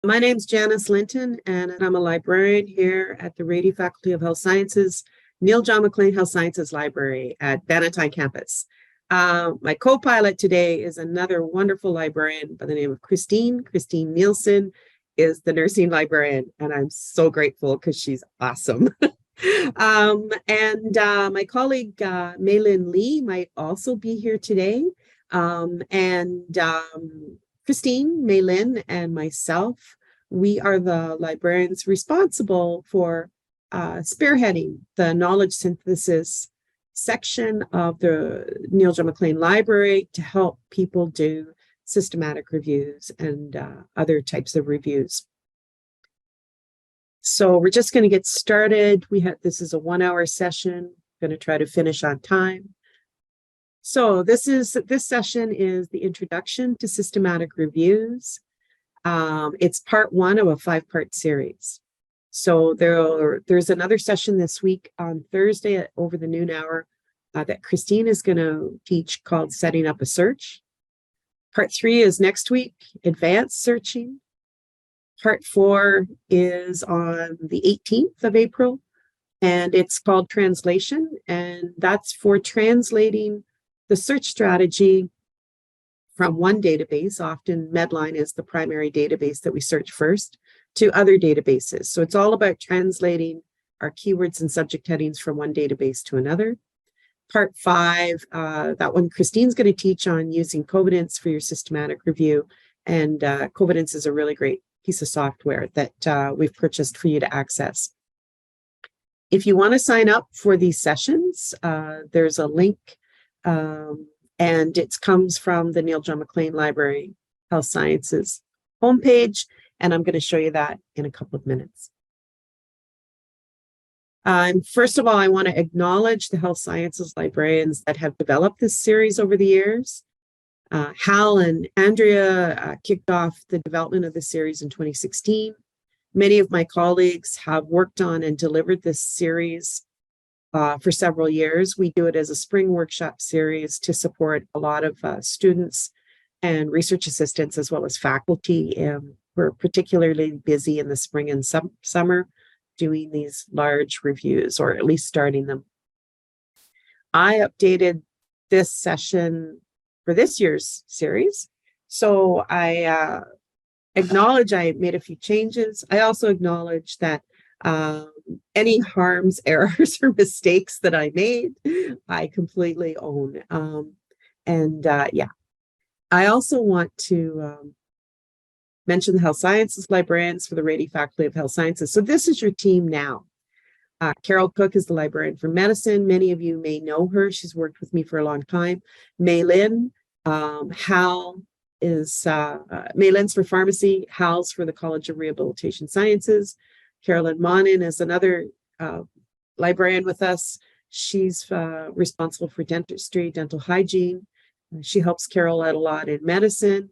My name's Janice Linton, and I'm a librarian here at the Rady Faculty of Health Sciences, Neil John McLean Health Sciences Library at Bannatyne campus. My co-pilot today is another wonderful librarian by the name of Christine. Christine Neilson is the nursing librarian, and I'm so grateful because she's awesome. My colleague, Maylin Lee, might also be here today. Christine, Maylin, and myself, we are the librarians responsible for spearheading the knowledge synthesis section of the Neil John McLean Library to help people do systematic reviews and other types of reviews. So we're just going to get started. This is a 1-hour session. Going to try to finish on time. So this session is the introduction to systematic reviews. It's part 1 of a 5-part series. So there's another session this week on Thursday over the noon hour that Christine is going to teach called Setting Up a Search. Part 3 is next week, Advanced Searching. Part 4 is on the 18th of April, and it's called Translation, and that's for translating the search strategy from one database, often Medline is the primary database that we search first, to other databases. So it's all about translating our keywords and subject headings from one database to another. Part 5, that one Christine's going to teach on using Covidence for your systematic review. And Covidence is a really great piece of software that we've purchased for you to access. If you want to sign up for these sessions, there's a link, and it comes from the Neil John McLean Library Health Sciences homepage, and I'm going to show you that in a couple of minutes. First of all, I want to acknowledge the health sciences librarians that have developed this series over the years. Hal and Andrea kicked off the development of the series in 2016. Many of my colleagues have worked on and delivered this series for several years. We do it as a spring workshop series to support a lot of students and research assistants as well as faculty. We're particularly busy in the spring and summer doing these large reviews, or at least starting them. I updated this session for this year's series. So I acknowledge I made a few changes. I also acknowledge that any harms, errors, or mistakes that I made, I completely own. I also want to mention the health sciences librarians for the Rady Faculty of Health Sciences. So this is your team now. Carol Cook is the librarian for medicine. Many of you may know her. She's worked with me for a long time. Maylin, Hal is, Maylin's for pharmacy, Hal's for the College of Rehabilitation Sciences. Carolyn Monin is another librarian with us. She's responsible for dentistry, dental hygiene. She helps Carol out a lot in medicine.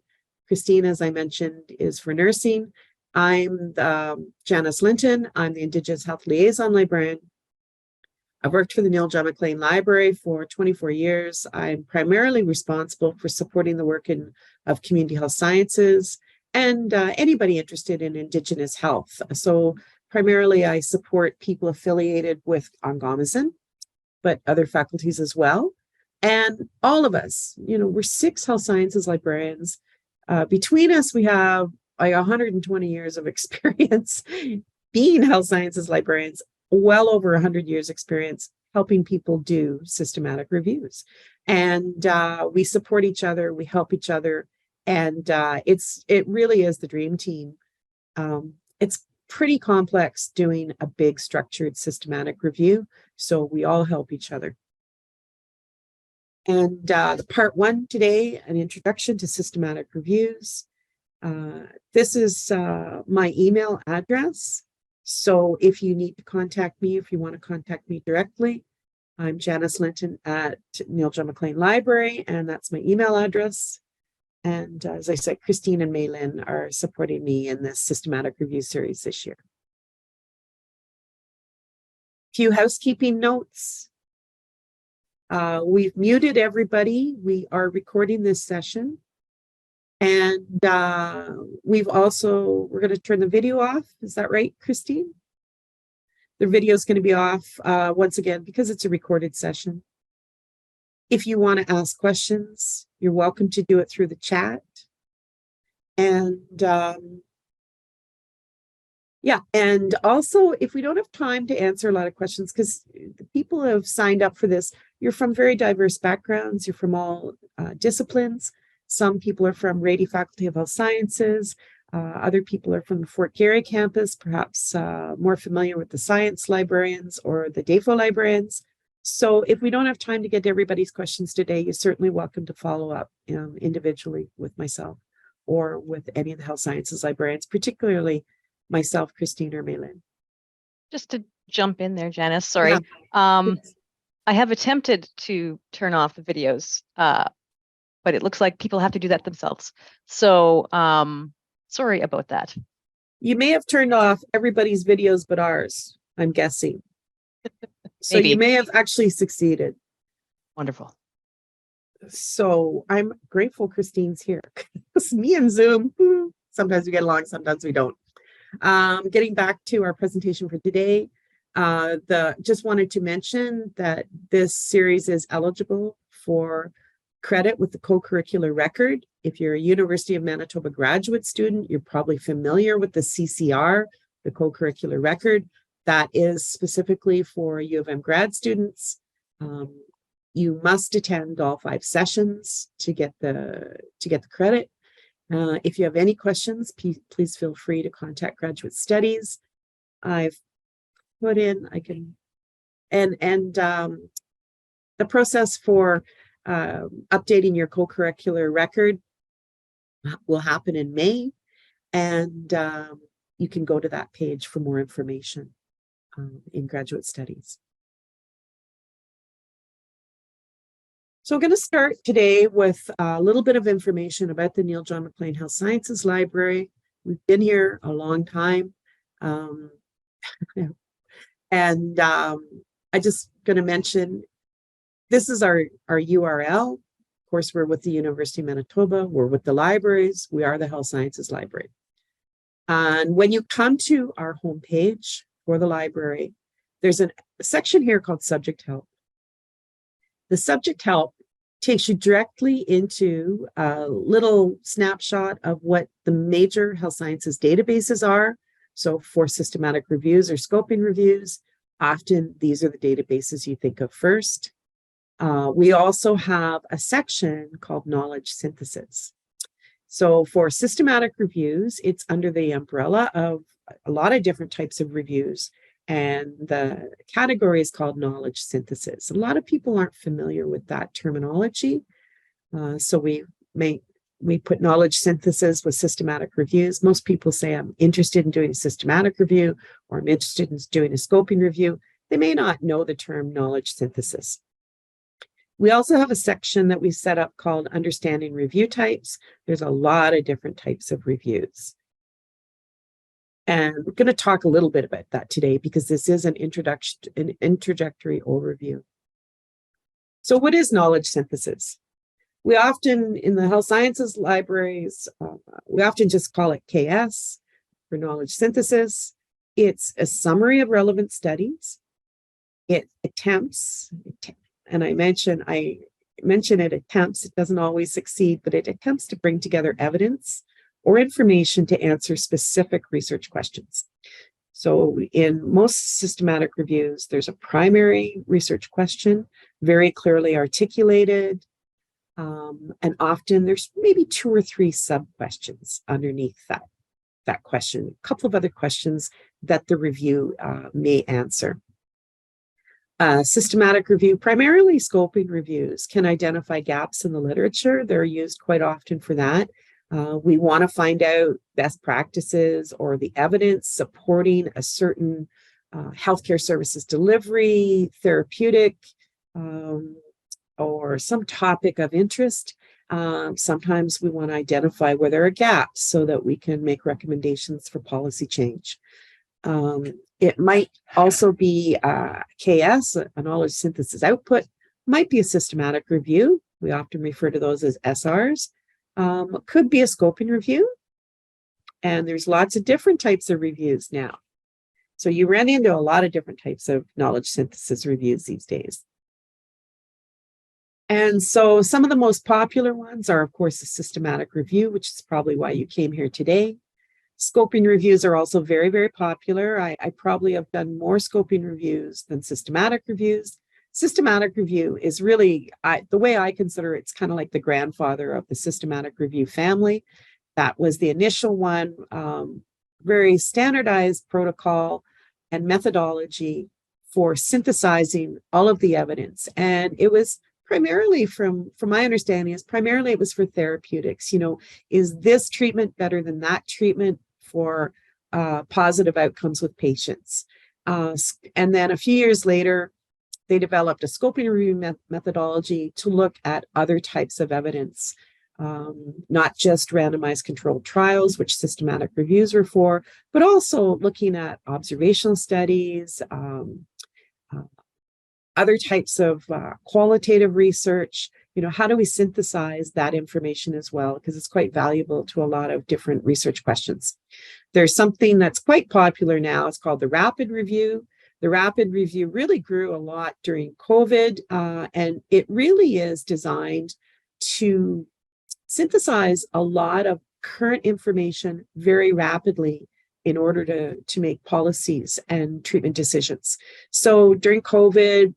Christine, as I mentioned, is for nursing. I'm Janice Linton. I'm the Indigenous Health Liaison Librarian. I've worked for the Neil John McLean Library for 24 years. I'm primarily responsible for supporting the work of community health sciences and anybody interested in Indigenous health. So primarily, I support people affiliated with Angamasan, but other faculties as well. And all of us, we're 6 health sciences librarians. Between us, we have like 120 years of experience being health sciences librarians, well over 100 years experience helping people do systematic reviews. And we support each other, we help each other, and it really is the dream team. It's pretty complex doing a big structured systematic review, so we all help each other. And the part 1 today, an introduction to systematic reviews. This is my email address. So if you need to contact me, if you want to contact me directly, I'm Janice Linton at Neil John McLean Library, and that's my email address. And as I said, Christine and Maylin are supporting me in this systematic review series this year. Few housekeeping notes. We've muted everybody. We are recording this session. And we're going to turn the video off. Is that right, Christine? The video is going to be off once again because it's a recorded session. If you want to ask questions, you're welcome to do it through the chat. And and also if we don't have time to answer a lot of questions, because the people who have signed up for this, you're from very diverse backgrounds, you're from all disciplines. Some people are from Rady Faculty of Health Sciences, other people are from the Fort Garry campus, perhaps more familiar with the science librarians or the DAFO librarians. So if we don't have time to get to everybody's questions today, you're certainly welcome to follow up individually with myself or with any of the health sciences librarians, particularly myself, Christine, or Maylin. Just to jump in there, Janice, sorry. Yeah. I have attempted to turn off the videos, but it looks like people have to do that themselves. So sorry about that. You may have turned off everybody's videos but ours, I'm guessing. So you may have actually succeeded. Wonderful. So I'm grateful Christine's here. It's me and Zoom. Sometimes we get along, sometimes we don't. Getting back to our presentation for today, just wanted to mention that this series is eligible for credit with the co-curricular record. If you're a University of Manitoba graduate student, you're probably familiar with the CCR, the co-curricular record. That is specifically for U of M grad students. You must attend all 5 sessions to get the credit. If you have any questions, please feel free to contact Graduate Studies. I've put in, the process for updating your co-curricular record will happen in May, and you can go to that page for more information in Graduate Studies. So I'm going to start today with a little bit of information about the Neil John Maclean Health Sciences Library. We've been here a long time. I just going to mention, this is our URL. Of course, we're with the University of Manitoba. We're with the libraries. We are the Health Sciences Library. And when you come to our homepage for the library, there's a section here called Subject Help. The Subject Help takes you directly into a little snapshot of what the major health sciences databases are. So for systematic reviews or scoping reviews, often these are the databases you think of first. We also have a section called Knowledge Synthesis. So for systematic reviews, it's under the umbrella of a lot of different types of reviews. And the category is called knowledge synthesis. A lot of people aren't familiar with that terminology. So we put knowledge synthesis with systematic reviews. Most people say, I'm interested in doing a systematic review, or I'm interested in doing a scoping review. They may not know the term knowledge synthesis. We also have a section that we set up called Understanding Review Types. There's a lot of different types of reviews. And we're going to talk a little bit about that today because this is an introductory overview. So what is knowledge synthesis? We often, in the health sciences libraries, we often just call it KS for knowledge synthesis. It's a summary of relevant studies. It attempts, and I mention it attempts, it doesn't always succeed, but it attempts to bring together evidence or information to answer specific research questions. So in most systematic reviews, there's a primary research question, very clearly articulated, and often there's maybe 2 or 3 sub-questions underneath that question, a couple of other questions that the review may answer. Systematic review, primarily scoping reviews, can identify gaps in the literature. They're used quite often for that. We want to find out best practices or the evidence supporting a certain healthcare services delivery, therapeutic, or some topic of interest. Sometimes we want to identify where there are gaps so that we can make recommendations for policy change. It might also be KS, a knowledge synthesis output, might be a systematic review. We often refer to those as SRs. Could be a scoping review. And there's lots of different types of reviews now. So you run into a lot of different types of knowledge synthesis reviews these days. And so some of the most popular ones are, of course, a systematic review, which is probably why you came here today. Scoping reviews are also very, very popular. I probably have done more scoping reviews than systematic reviews. Systematic review is really, the way I consider it, it's kind of like the grandfather of the systematic review family. That was the initial one, very standardized protocol and methodology for synthesizing all of the evidence. And it was primarily, from my understanding, it was for therapeutics. Is this treatment better than that treatment for positive outcomes with patients? And then a few years later, they developed a scoping review methodology to look at other types of evidence, not just randomized controlled trials, which systematic reviews were for, but also looking at observational studies, other types of qualitative research. How do we synthesize that information as well? Because it's quite valuable to a lot of different research questions. There's something that's quite popular now. It's called the rapid review. The rapid review really grew a lot during COVID, and it really is designed to synthesize a lot of current information very rapidly in order to make policies and treatment decisions. So during COVID,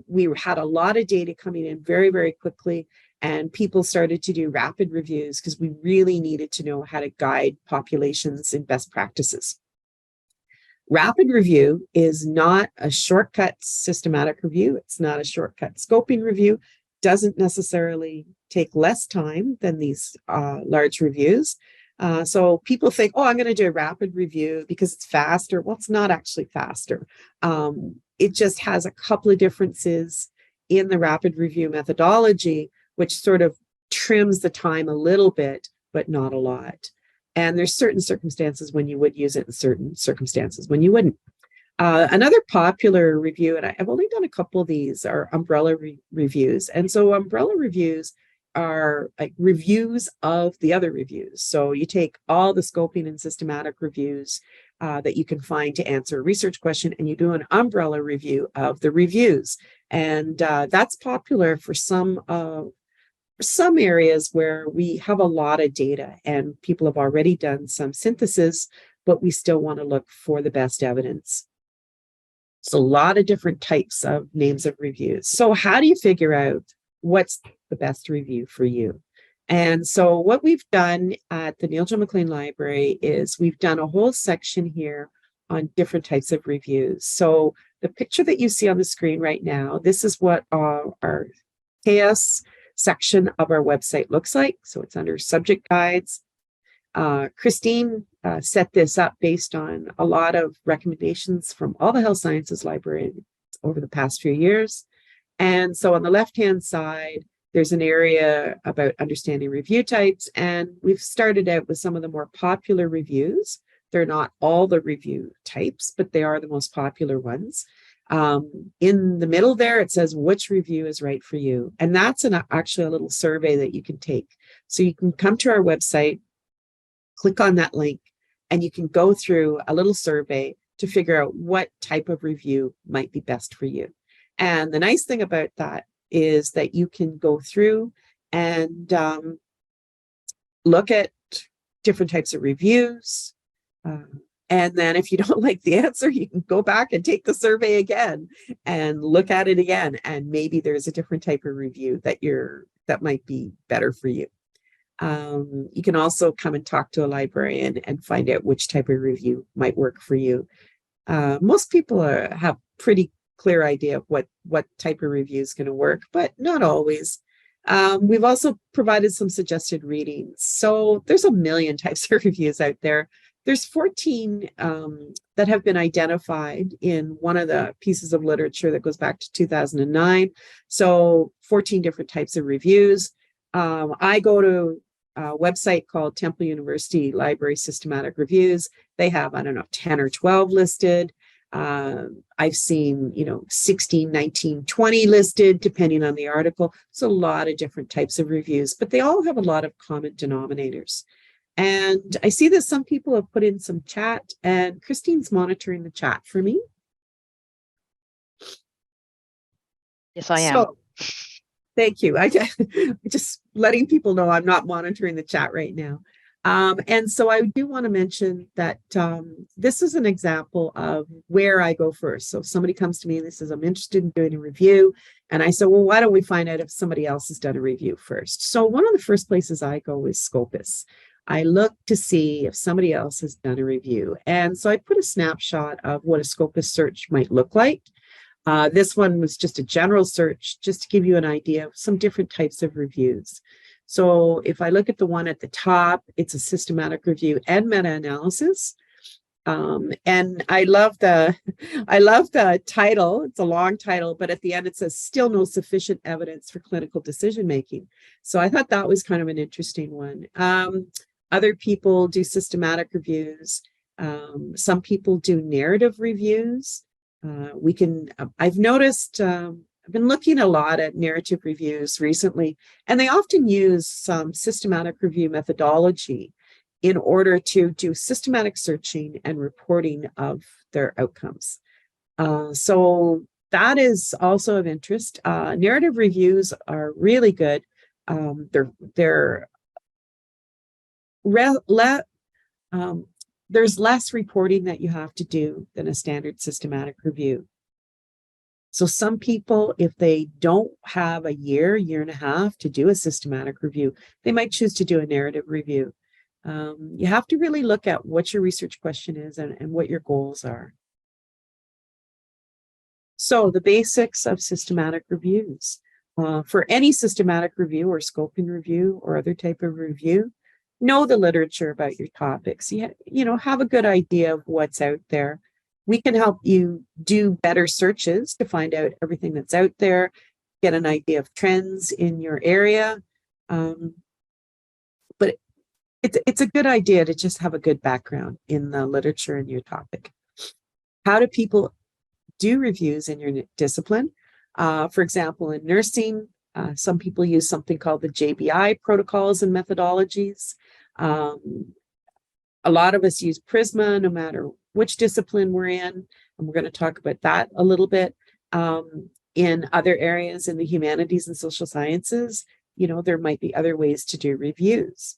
we had a lot of data coming in very, very quickly, and people started to do rapid reviews because we really needed to know how to guide populations in best practices. Rapid review is not a shortcut systematic review. It's not a shortcut scoping review. Doesn't necessarily take less time than these large reviews. So people think, I'm going to do a rapid review because it's faster. Well, it's not actually faster. It just has a couple of differences in the rapid review methodology, which sort of trims the time a little bit, but not a lot. And there's certain circumstances when you would use it and certain circumstances when you wouldn't. Another popular review, and I've only done a couple of these, are umbrella reviews. And so umbrella reviews are like reviews of the other reviews. So you take all the scoping and systematic reviews that you can find to answer a research question, and you do an umbrella review of the reviews. And that's popular for some areas where we have a lot of data and people have already done some synthesis, but we still want to look for the best evidence. So a lot of different types of names of reviews. So how do you figure out what's the best review for you? And so what we've done at the Neil J. McLean Library is we've done a whole section here on different types of reviews. So the picture that you see on the screen right now, this is what our KS section of our website looks like. So it's under subject guides. Christine set this up based on a lot of recommendations from all the health sciences librarians over the past few years. And so on the left-hand side, there's an area about understanding review types. And we've started out with some of the more popular reviews. They're not all the review types, but they are the most popular ones. In the middle there, it says which review is right for you. And that's actually a little survey that you can take. So you can come to our website, click on that link, and you can go through a little survey to figure out what type of review might be best for you. And the nice thing about that is that you can go through and look at different types of reviews. And then if you don't like the answer, you can go back and take the survey again and look at it again. And maybe there's a different type of review that might be better for you. You can also come and talk to a librarian and find out which type of review might work for you. Most people have pretty clear idea of what type of review is going to work, but not always. We've also provided some suggested readings. So there's a million types of reviews out there. There's 14 that have been identified in one of the pieces of literature that goes back to 2009. So 14 different types of reviews. I go to a website called Temple University Library Systematic Reviews. They have, 10 or 12 listed. I've seen, 16, 19, 20 listed, depending on the article. It's a lot of different types of reviews, but they all have a lot of common denominators. And I see that some people have put in some chat, and Christine's monitoring the chat for me. Yes, I am. So, thank you. I just letting people know I'm not monitoring the chat right now. And so I do want to mention that this is an example of where I go first. So if somebody comes to me and they says, I'm interested in doing a review. And I said, well, why don't we find out if somebody else has done a review first? So one of the first places I go is Scopus. I look to see if somebody else has done a review. And so I put a snapshot of what a Scopus search might look like. This one was just a general search, just to give you an idea of some different types of reviews. So if I look at the one at the top, it's a systematic review and meta-analysis. And I love the title. It's a long title, but at the end it says still no sufficient evidence for clinical decision making. So I thought that was kind of an interesting one. Other people do systematic reviews. Some people do narrative reviews. I've noticed, I've been looking a lot at narrative reviews recently, and they often use some systematic review methodology in order to do systematic searching and reporting of their outcomes. So that is also of interest. Narrative reviews are really good. There's less reporting that you have to do than a standard systematic review. So some people, if they don't have a year and a half to do a systematic review, they might choose to do a narrative review. You have to really look at what your research question is and what your goals are. So the basics of systematic reviews. For any systematic review or scoping review or other type of review, know the literature about your topics. Have a good idea of what's out there. We can help you do better searches to find out everything that's out there, get an idea of trends in your area. But it's a good idea to just have a good background in the literature in your topic. How do people do reviews in your discipline? For example, in nursing, some people use something called the JBI protocols and methodologies. A lot of us use Prisma, no matter which discipline we're in, and we're going to talk about that a little bit. In other areas in the humanities and social sciences, there might be other ways to do reviews.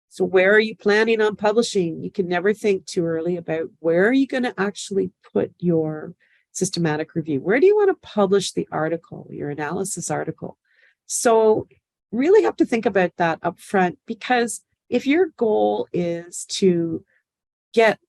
So where are you planning on publishing? You can never think too early about where are you going to actually put your systematic review? Where do you want to publish the article, your analysis article? So really have to think about that up front, because if your goal is to get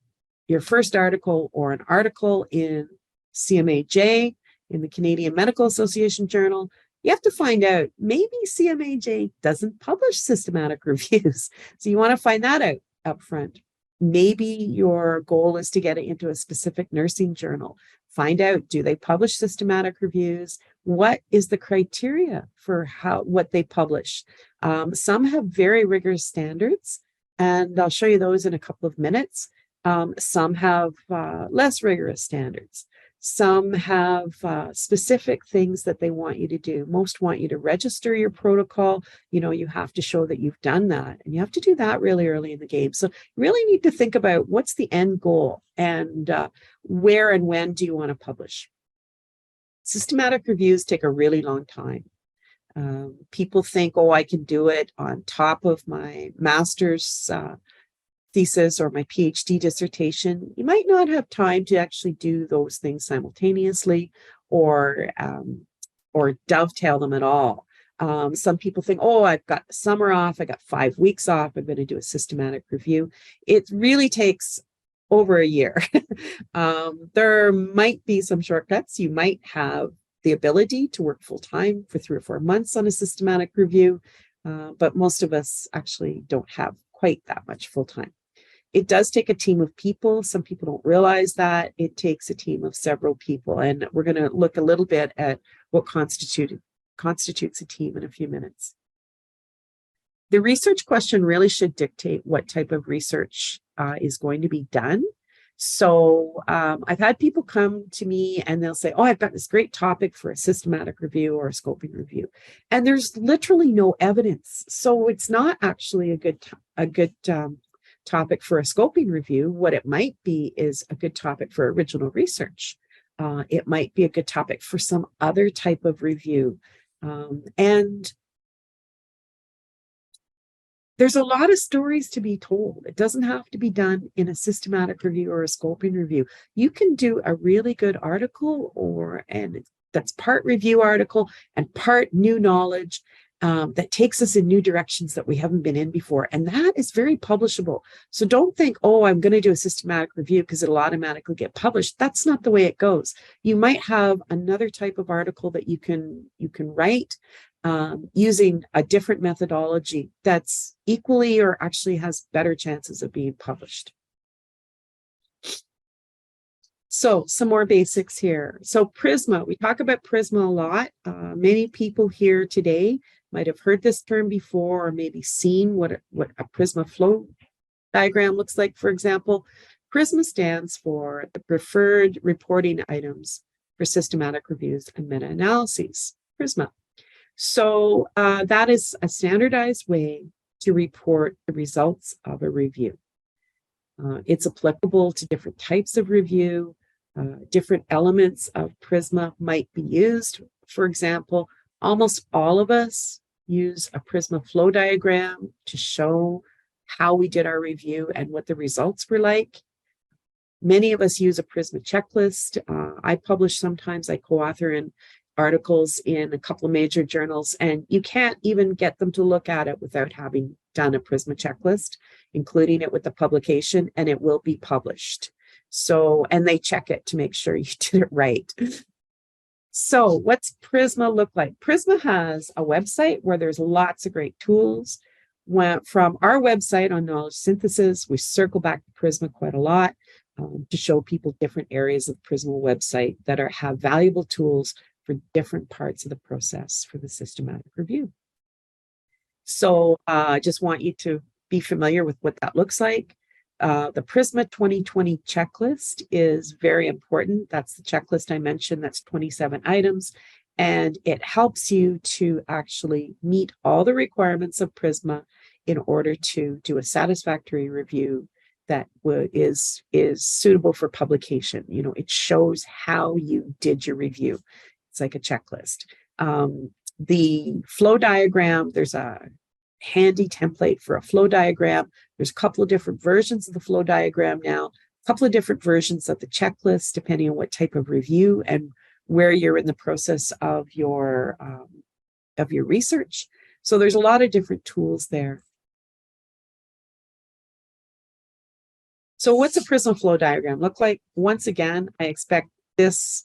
your first article or an article in CMAJ, in the Canadian Medical Association Journal, you have to find out maybe CMAJ doesn't publish systematic reviews. So you want to find that out up front. Maybe your goal is to get it into a specific nursing journal. Find out, do they publish systematic reviews? What is the criteria for what they publish? Some have very rigorous standards, and I'll show you those in a couple of minutes. Some have less rigorous standards. Some have specific things that they want you to do. Most want you to register your protocol. You have to show that you've done that, and you have to do that really early in the game. So you really need to think about what's the end goal and where and when do you want to publish. Systematic reviews take a really long time. People think, oh, I can do it on top of my master's thesis or my PhD dissertation. You might not have time to actually do those things simultaneously or dovetail them at all. Some people think, oh, I've got summer off, I got 5 weeks off, I'm going to do a systematic review. It really takes over a year. There might be some shortcuts. You might have the ability to work full-time for 3 or 4 months on a systematic review, but most of us actually don't have quite that much full-time. It does take a team of people. Some people don't realize that. It takes a team of several people, and we're going to look a little bit at what constitutes a team in a few minutes. The research question really should dictate what type of research is going to be done. So I've had people come to me and they'll say, oh, I've got this great topic for a systematic review or a scoping review. And there's literally no evidence. So it's not actually a good topic for a scoping review. What it might be is a good topic for original research. It might be a good topic for some other type of review. And there's a lot of stories to be told. It doesn't have to be done in a systematic review or a scoping review. You can do a really good article and that's part review article and part new knowledge that takes us in new directions that we haven't been in before. And that is very publishable. So don't think, oh, I'm going to do a systematic review because it'll automatically get published. That's not the way it goes. You might have another type of article that you can write using a different methodology that's equally or actually has better chances of being published. So some more basics here. So Prisma, we talk about Prisma a lot. Many people here today might have heard this term before or maybe seen what a Prisma flow diagram looks like, for example. Prisma stands for the preferred reporting items for systematic reviews and meta-analyses, Prisma. So that is a standardized way to report the results of a review. It's applicable to different types of review. Different elements of Prisma might be used. For example, almost all of us use a Prisma flow diagram to show how we did our review and what the results were like. Many of us use a Prisma checklist. I publish sometimes, I co-author in articles in a couple of major journals, and you can't even get them to look at it without having done a Prisma checklist, including it with the publication, and it will be published. So, and they check it to make sure you did it right. So what's Prisma look like? Prisma has a website where there's lots of great tools. From our website on knowledge synthesis, we circle back to Prisma quite a lot to show people different areas of the Prisma website that have valuable tools for different parts of the process for the systematic review. So I just want you to be familiar with what that looks like. The Prisma 2020 checklist is very important. That's the checklist I mentioned. That's 27 items. And it helps you to actually meet all the requirements of Prisma in order to do a satisfactory review that is suitable for publication. You know, it shows how you did your review. It's like a checklist. The flow diagram, there's a handy template for a flow diagram. There's a couple of different versions of the flow diagram now, a couple of different versions of the checklist, depending on what type of review and where you're in the process of your research. So there's a lot of different tools there. So what's a Prisma flow diagram look like? Once again, I expect this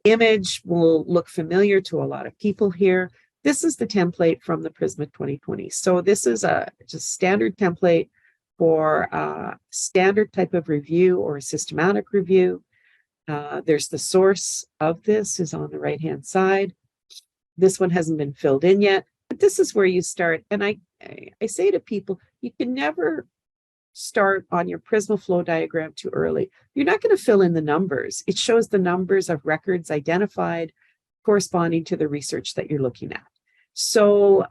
image will look familiar to a lot of people here. This is the template from the Prisma 2020. So this is a just standard template for a standard type of review or a systematic review. There's the source of this is on the right-hand side. This one hasn't been filled in yet, but this is where you start. And I say to people, you can never start on your Prisma flow diagram too early. You're not going to fill in the numbers. It shows the numbers of records identified corresponding to the research that you're looking at. So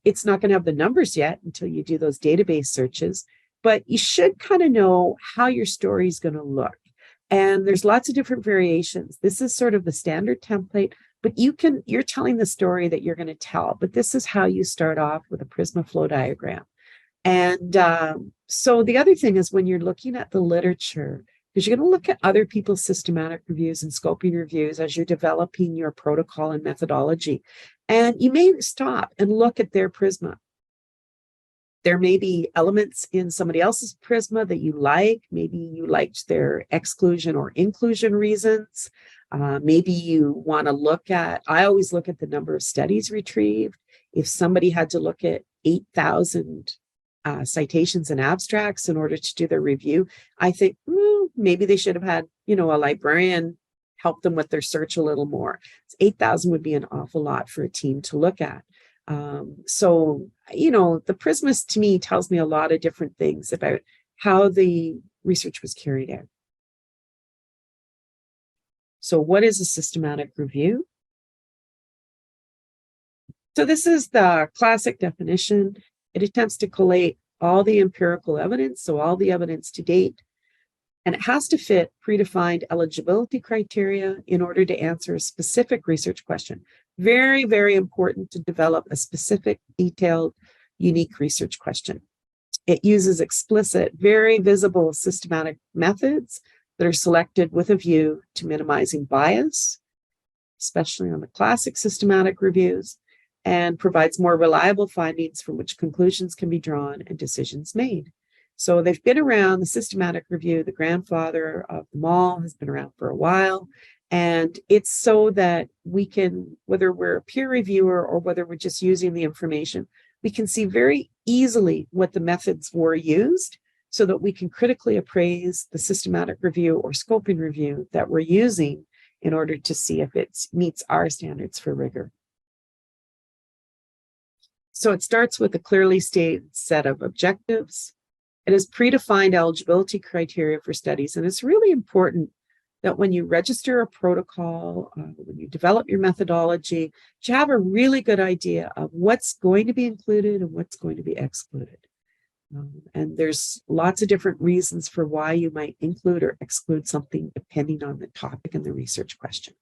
it's not going to have the numbers yet until you do those database searches, but you should kind of know how your story is going to look. And there's lots of different variations. This is sort of the standard template, but you're telling the story that you're going to tell, but this is how you start off with a Prisma flow diagram. And so the other thing is when you're looking at the literature, because you're going to look at other people's systematic reviews and scoping reviews as you're developing your protocol and methodology. And you may stop and look at their Prisma. There may be elements in somebody else's Prisma that you like. Maybe you liked their exclusion or inclusion reasons. Maybe you want to look at, I always look at the number of studies retrieved. If somebody had to look at 8,000 citations and abstracts in order to do their review, I think maybe they should have had, a librarian help them with their search a little more. 8,000 would be an awful lot for a team to look at. So, the Prisma to me tells me a lot of different things about how the research was carried out. So what is a systematic review? So this is the classic definition. It attempts to collate all the empirical evidence, so all the evidence to date, and it has to fit predefined eligibility criteria in order to answer a specific research question. Very, very important to develop a specific, detailed, unique research question. It uses explicit, very visible systematic methods that are selected with a view to minimizing bias, especially on the classic systematic reviews, and provides more reliable findings from which conclusions can be drawn and decisions made. So they've been around, the systematic review, the grandfather of them all, has been around for a while. And it's so that we can, whether we're a peer reviewer or whether we're just using the information, we can see very easily what the methods were used so that we can critically appraise the systematic review or scoping review that we're using in order to see if it meets our standards for rigor. So it starts with a clearly stated set of objectives. It has predefined eligibility criteria for studies, and it's really important that when you register a protocol, when you develop your methodology, you have a really good idea of what's going to be included and what's going to be excluded. And there's lots of different reasons for why you might include or exclude something depending on the topic and the research question.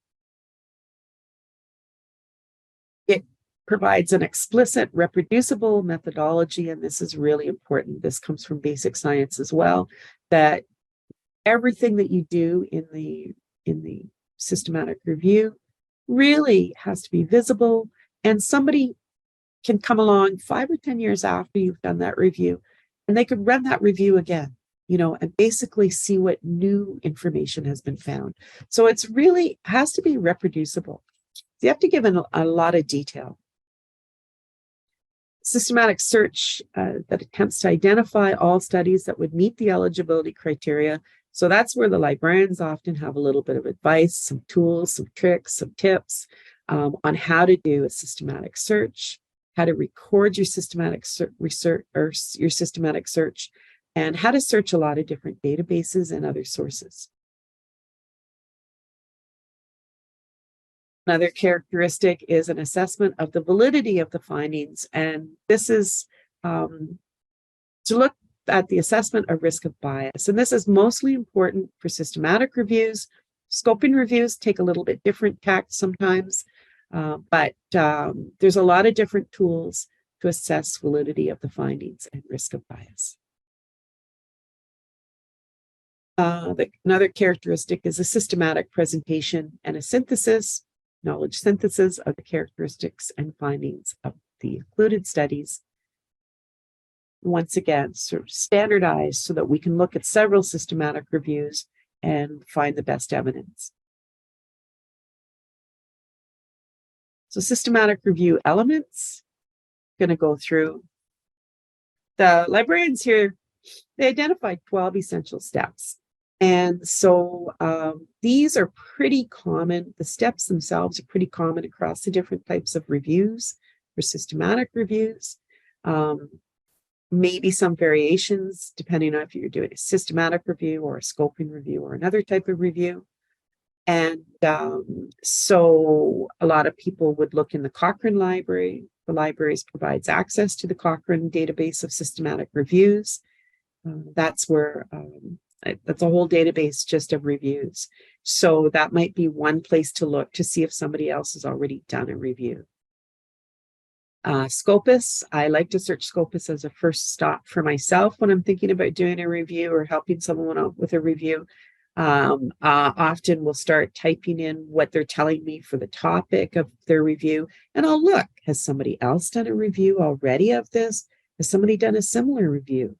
It provides an explicit, reproducible methodology, and this is really important. This comes from basic science as well, that everything that you do in the systematic review really has to be visible, and somebody can come along 5 or 10 years after you've done that review, and they could run that review again, and basically see what new information has been found. So it's really has to be reproducible. You have to give a lot of detail. Systematic search that attempts to identify all studies that would meet the eligibility criteria. So that's where the librarians often have a little bit of advice, some tools, some tricks, some tips on how to do a systematic search, how to record your systematic research or your systematic search, and how to search a lot of different databases and other sources. Another characteristic is an assessment of the validity of the findings. And this is to look at the assessment of risk of bias. And this is mostly important for systematic reviews. Scoping reviews take a little bit different tact sometimes, but there's a lot of different tools to assess validity of the findings and risk of bias. Another characteristic is a systematic presentation and a synthesis, knowledge synthesis of the characteristics and findings of the included studies. Once again, sort of standardized so that we can look at several systematic reviews and find the best evidence. So systematic review elements, I'm going to go through. The librarians here, they identified 12 essential steps. And so these are pretty common. The steps themselves are pretty common across the different types of reviews or systematic reviews. Maybe some variations depending on if you're doing a systematic review or a scoping review or another type of review. And so a lot of people would look in the Cochrane Library. The libraries provides access to the Cochrane database of systematic reviews. That's where that's a whole database just of reviews. So that might be one place to look to see if somebody else has already done a review. Scopus, I like to search Scopus as a first stop for myself when I'm thinking about doing a review or helping someone out with a review. Often we'll start typing in what they're telling me for the topic of their review, and I'll look, has somebody else done a review already of this? Has somebody done a similar review?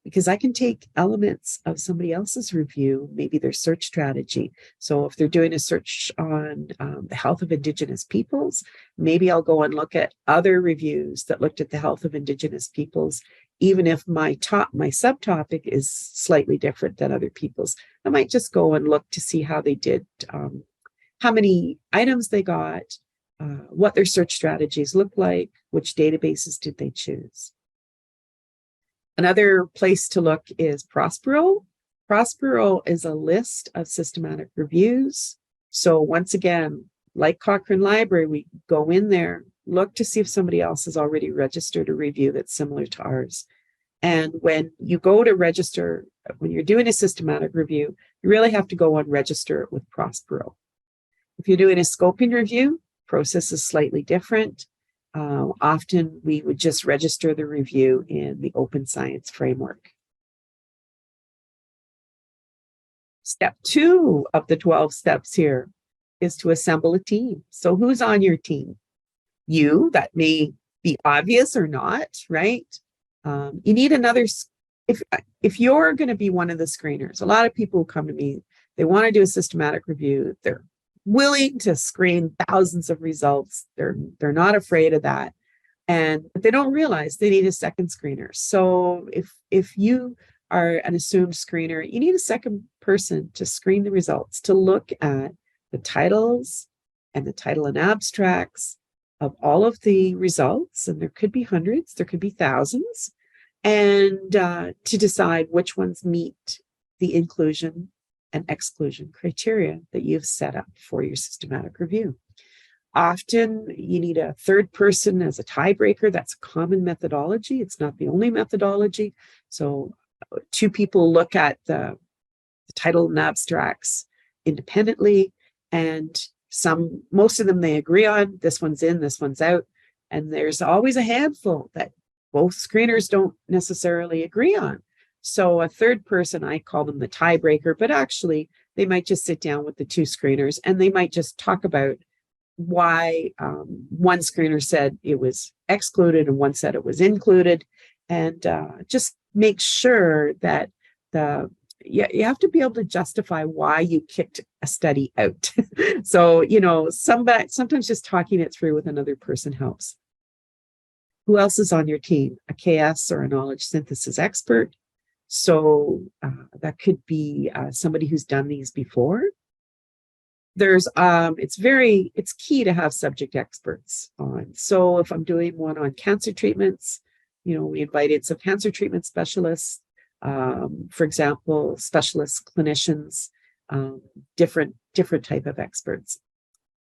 Because I can take elements of somebody else's review, maybe their search strategy. So if they're doing a search on the health of Indigenous peoples, maybe I'll go and look at other reviews that looked at the health of Indigenous peoples, even if my subtopic is slightly different than other people's. I might just go and look to see how they did, how many items they got, what their search strategies look like, which databases did they choose. Another place to look is Prospero. Prospero is a list of systematic reviews. So once again, like Cochrane Library, we go in there, look to see if somebody else has already registered a review that's similar to ours. And when you go to register, when you're doing a systematic review, you really have to go and register it with Prospero. If you're doing a scoping review, process is slightly different. Often we would just register the review in the Open Science framework. Step 2 of the 12 steps here is to assemble a team. So who's on your team? You, that may be obvious or not, right? You need another, if you're going to be one of the screeners, a lot of people who come to me, they want to do a systematic review. They're willing to screen thousands of results. They're not afraid of that. But they don't realize they need a second screener. So if you are an assumed screener, you need a second person to screen the results, to look at the titles and the title and abstracts of all of the results. And there could be hundreds, there could be thousands, and to decide which ones meet the inclusion and exclusion criteria that you've set up for your systematic review. Often you need a third person as a tiebreaker. That's a common methodology. It's not the only methodology. So 2 people look at the title and abstracts independently, and most of them they agree on. This one's in, this one's out. And there's always a handful that both screeners don't necessarily agree on. So a third person, I call them the tiebreaker, but actually they might just sit down with the 2 screeners and they might just talk about why one screener said it was excluded and one said it was included, and just make sure that you have to be able to justify why you kicked a study out. So, sometimes just talking it through with another person helps. Who else is on your team? A KS or a knowledge synthesis expert. So that could be somebody who's done these before. It's key to have subject experts on. So if I'm doing one on cancer treatments, we invited some cancer treatment specialists, for example, specialists, clinicians, different type of experts.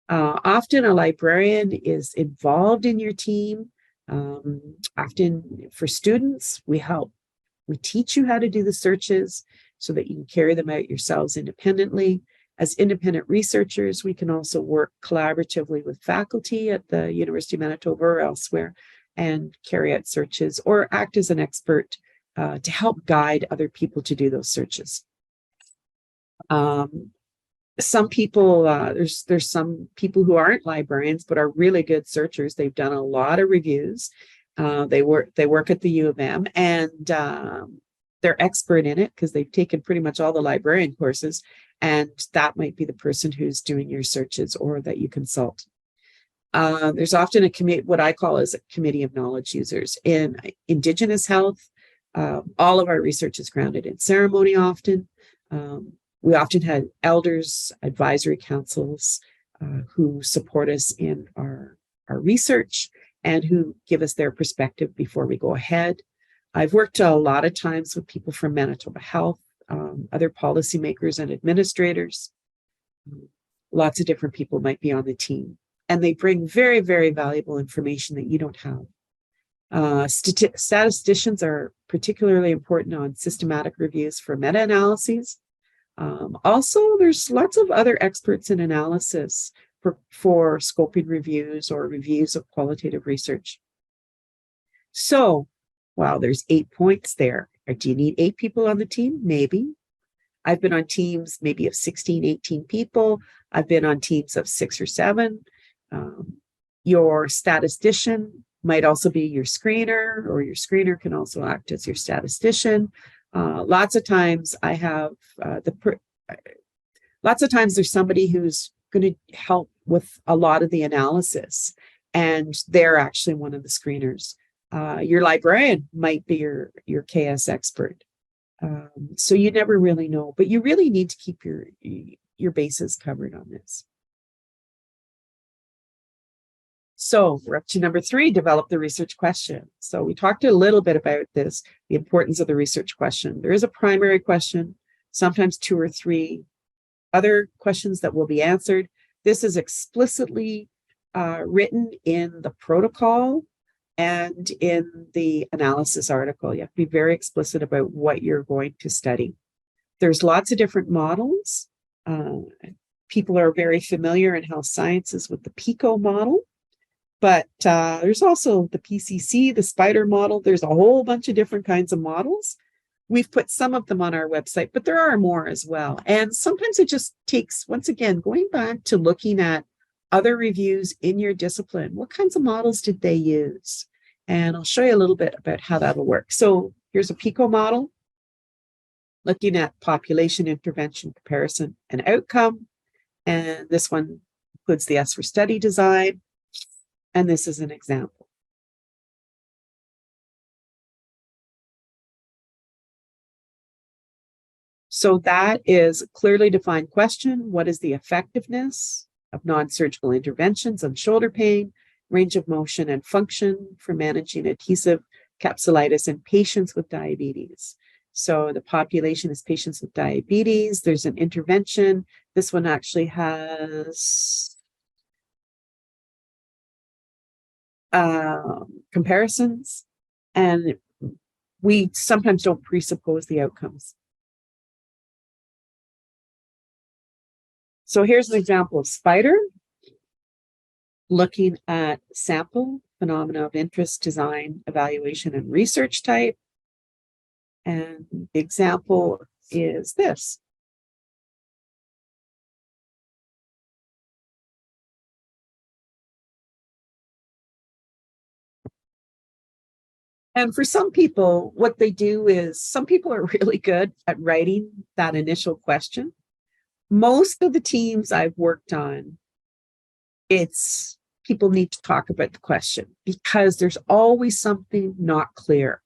Often a librarian is involved in your team. Often for students, we teach you how to do the searches so that you can carry them out yourselves independently. As independent researchers, we can also work collaboratively with faculty at the University of Manitoba or elsewhere and carry out searches or act as an expert to help guide other people to do those searches. Some people, there's some people who aren't librarians but are really good searchers. They've done a lot of reviews. They work at the U of M, and they're expert in it because they've taken pretty much all the librarian courses, and that might be the person who's doing your searches or that you consult. There's often a committee, what I call as a committee of knowledge users. In Indigenous health, all of our research is grounded in ceremony often. We often had elders, advisory councils who support us in our research and who give us their perspective before we go ahead. I've worked a lot of times with people from Manitoba Health, other policymakers and administrators. Lots of different people might be on the team, and they bring very, very valuable information that you don't have. Statisticians are particularly important on systematic reviews for meta-analyses. Also, there's lots of other experts in analysis for scoping reviews or reviews of qualitative research. So, wow, there's 8 points there. Do you need 8 people on the team? Maybe. I've been on teams maybe of 16, 18 people. I've been on teams of 6 or 7. Your statistician might also be your screener, or your screener can also act as your statistician. Lots of times I have lots of times there's somebody who's going to help with a lot of the analysis, and they're actually one of the screeners. Your librarian might be your KS expert. So you never really know, but you really need to keep your bases covered on this. So we're up to number 3, develop the research question. So we talked a little bit about this, the importance of the research question. There is a primary question, sometimes 2 or 3 other questions that will be answered. This is explicitly written in the protocol and in the analysis article. You have to be very explicit about what you're going to study. There's lots of different models. People are very familiar in health sciences with the PICO model, but there's also the PCC, the spider model. There's a whole bunch of different kinds of models. We've put some of them on our website, but there are more as well. And sometimes it just takes, once again, going back to looking at other reviews in your discipline. What kinds of models did they use? And I'll show you a little bit about how that'll work. So here's a PICO model, looking at population, intervention, comparison, and outcome. And this one includes the S for study design. And this is an example. So that is a clearly defined question. What is the effectiveness of non-surgical interventions on shoulder pain, range of motion and function for managing adhesive capsulitis in patients with diabetes? So the population is patients with diabetes. There's an intervention. This one actually has comparisons, and we sometimes don't presuppose the outcomes. So here's an example of spider, looking at sample, phenomena of interest, design, evaluation, and research type. And the example is this. And for some people, what they do is, some people are really good at writing that initial question. Most of the teams I've worked on, it's people need to talk about the question because there's always something not clear.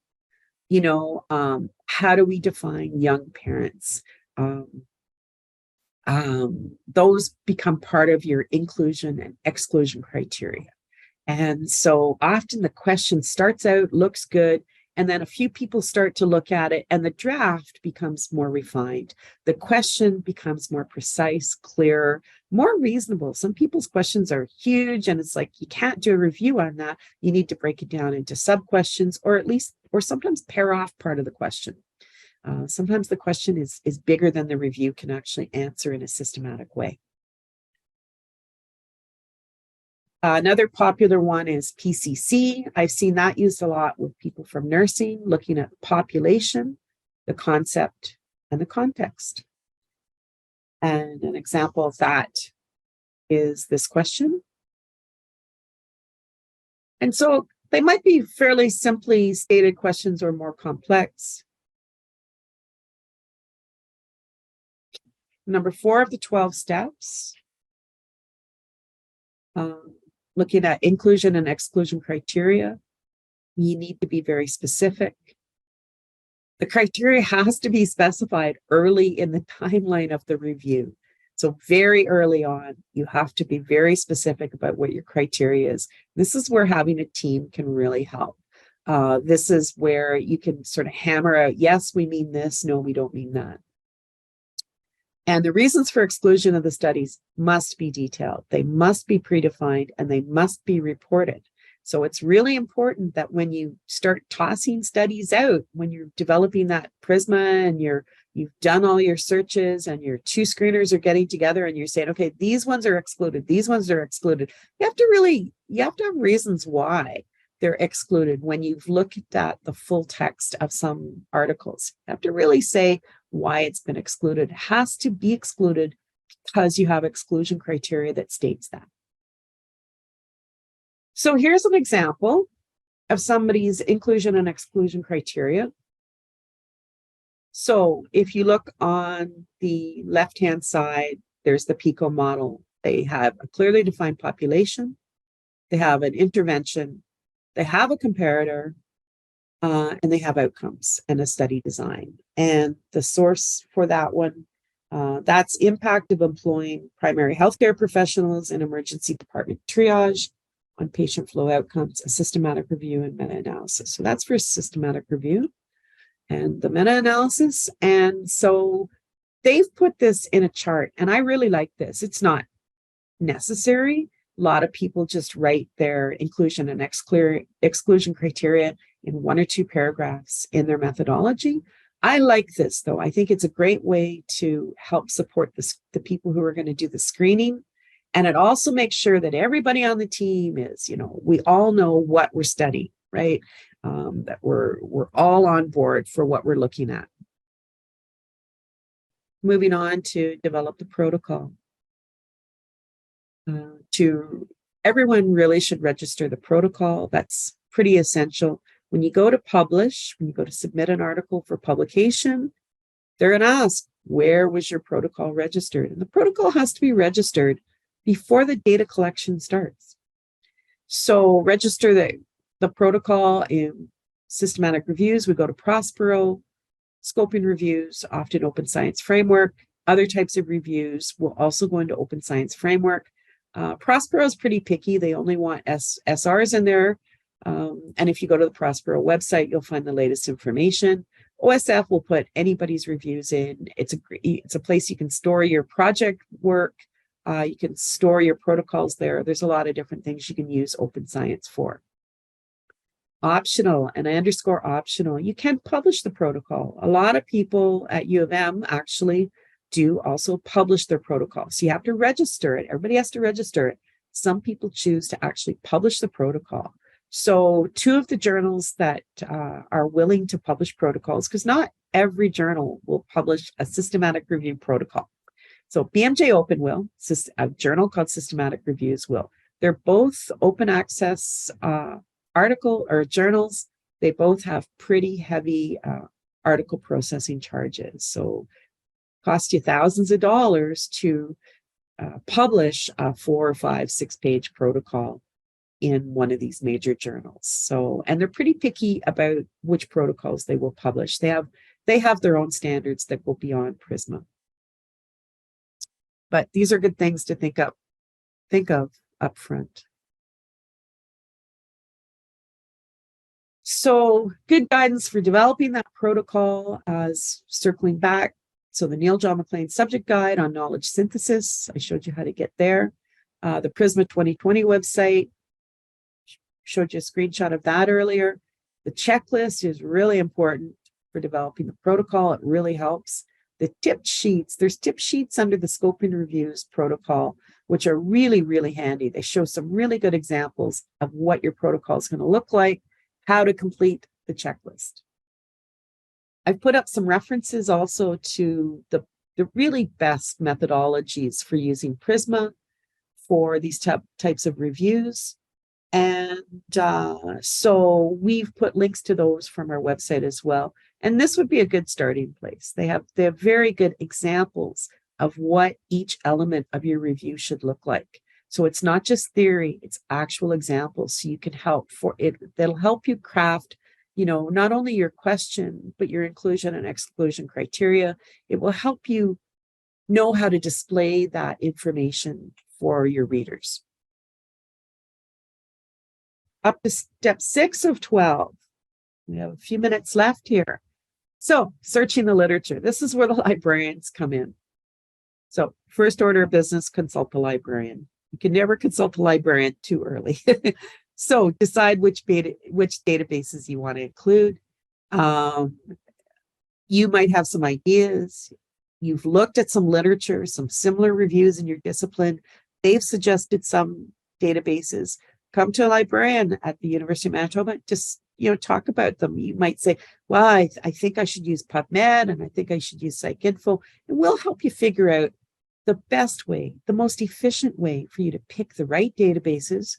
You know, how do we define young parents? Those become part of your inclusion and exclusion criteria. And so often the question starts out, looks good, and then a few people start to look at it and the draft becomes more refined. The question becomes more precise, clearer, more reasonable. Some people's questions are huge and it's like, you can't do a review on that. You need to break it down into sub-questions, or at least, or sometimes pair off part of the question. Sometimes the question is bigger than the review can actually answer in a systematic way. Another popular one is PCC. I've seen that used a lot with people from nursing, looking at the population, the concept, and the context. And an example of that is this question. And so they might be fairly simply stated questions or more complex. Number 4 of the 12 steps. Looking at inclusion and exclusion criteria, you need to be very specific. The criteria has to be specified early in the timeline of the review. So very early on, you have to be very specific about what your criteria is. This is where having a team can really help. This is where you can sort of hammer out, yes, we mean this, no, we don't mean that. And the reasons for exclusion of the studies must be detailed. They must be predefined and they must be reported. So it's really important that when you start tossing studies out, when you're developing that Prisma and you've done all your searches and your 2 screeners are getting together and you're saying, okay, these ones are excluded, these ones are excluded. You have to have reasons why they're excluded. When you've looked at the full text of some articles, you have to really say why it's been excluded. It has to be excluded because you have exclusion criteria that states that. So here's an example of somebody's inclusion and exclusion criteria. So if you look on the left-hand side, there's the PICO model. They have a clearly defined population. They have an intervention. They have a comparator. And they have outcomes and a study design. And the source for that one, that's impact of employing primary healthcare professionals in emergency department triage, on patient flow outcomes, a systematic review, and meta-analysis. So that's for systematic review and the meta-analysis. And so they've put this in a chart, and I really like this. It's not necessary. A lot of people just write their inclusion and exclusion criteria in 1 or 2 paragraphs in their methodology. I like this, though. I think it's a great way to help support the people who are going to do the screening. And it also makes sure that everybody on the team is, we all know what we're studying, right? That we're all on board for what we're looking at. Moving on to develop the protocol. Everyone really should register the protocol. That's pretty essential. When you go to publish, when you go to submit an article for publication, they're going to ask, where was your protocol registered? And the protocol has to be registered before the data collection starts. So register the protocol in systematic reviews. We go to Prospero, scoping reviews, often Open Science Framework. Other types of reviews will also go into Open Science Framework. Prospero is pretty picky. They only want SRs in there. And if you go to the Prospero website, you'll find the latest information. OSF will put anybody's reviews in. It's a place you can store your project work. You can store your protocols there. There's a lot of different things you can use Open Science for. Optional, and I underscore optional, you can publish the protocol. A lot of people at U of M actually do also publish their protocol. So you have to register it. Everybody has to register it. Some people choose to actually publish the protocol. So 2 of the journals that are willing to publish protocols, because not every journal will publish a systematic review protocol. So BMJ Open will, a journal called Systematic Reviews will. They're both open access article or journals. They both have pretty heavy article processing charges. So cost you thousands of dollars to publish a 4 or 5, 6-page protocol in one of these major journals. So, and they're pretty picky about which protocols they will publish. They have their own standards that go beyond Prisma. But these are good things to think of up front. So good guidance for developing that protocol, circling back. So the Neil John McLean subject guide on knowledge synthesis, I showed you how to get there. The Prisma 2020 website, showed you a screenshot of that earlier. The checklist is really important for developing the protocol. It really helps. The tip sheets, there's tip sheets under the scoping reviews protocol, which are really, really handy. They show some really good examples of what your protocol is going to look like, how to complete the checklist. I've put up some references also to the really best methodologies for using Prisma for these types of reviews. And so we've put links to those from our website as well. And this would be a good starting place. They have very good examples of what each element of your review should look like. So it's not just theory, it's actual examples. So you can help for it. That'll help you craft, not only your question, but your inclusion and exclusion criteria. It will help you know how to display that information for your readers. Up to step 6 of 12. We have a few minutes left here. So searching the literature. This is where the librarians come in. So first order of business, consult the librarian. You can never consult the librarian too early. So decide which databases you want to include. You might have some ideas. You've looked at some literature, some similar reviews in your discipline. They've suggested some databases. Come to a librarian at the University of Manitoba, just talk about them. You might say, well, I think I should use PubMed and I think I should use PsycInfo. And we'll help you figure out the best way, the most efficient way for you to pick the right databases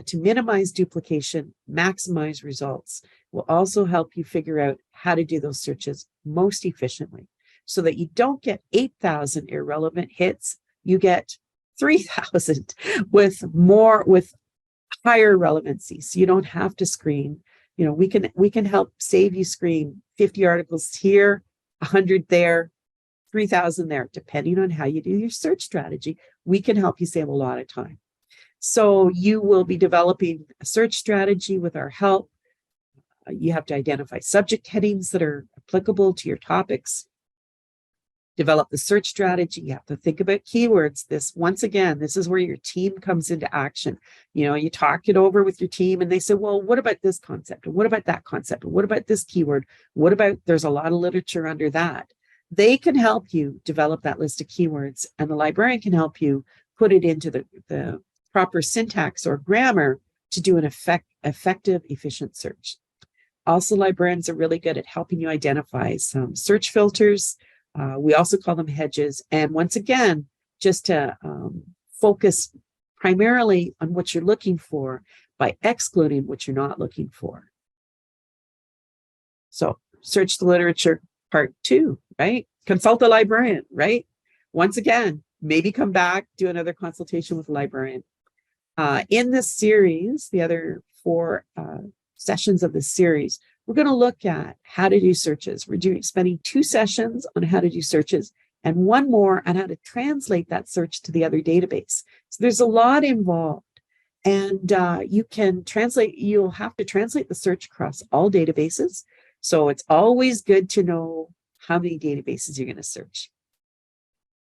to minimize duplication, maximize results. We'll also help you figure out how to do those searches most efficiently so that you don't get 8,000 irrelevant hits. You get 3,000 with higher relevancy. So you don't have to screen. We can help save you screen 50 articles here, 100 there, 3,000 there, depending on how you do your search strategy. We can help you save a lot of time. So you will be developing a search strategy with our help. You have to identify subject headings that are applicable to your topics. Develop the search strategy. You have to think about keywords. Once again, this is where your team comes into action. You talk it over with your team and they say, well, what about this concept? And what about that concept? And what about this keyword? What about, there's a lot of literature under that. They can help you develop that list of keywords, and the librarian can help you put it into the proper syntax or grammar to do an effective, efficient search. Also, librarians are really good at helping you identify some search filters. We also call them hedges. And once again, just to focus primarily on what you're looking for by excluding what you're not looking for. So search the literature, part 2, right? Consult a librarian, right? Once again, maybe come back, do another consultation with a librarian. In this series, the other 4 sessions of this series, we're going to look at how to do searches. We're spending 2 sessions on how to do searches and 1 more on how to translate that search to the other database. So there's a lot involved, and you'll have to translate the search across all databases. So it's always good to know how many databases you're going to search.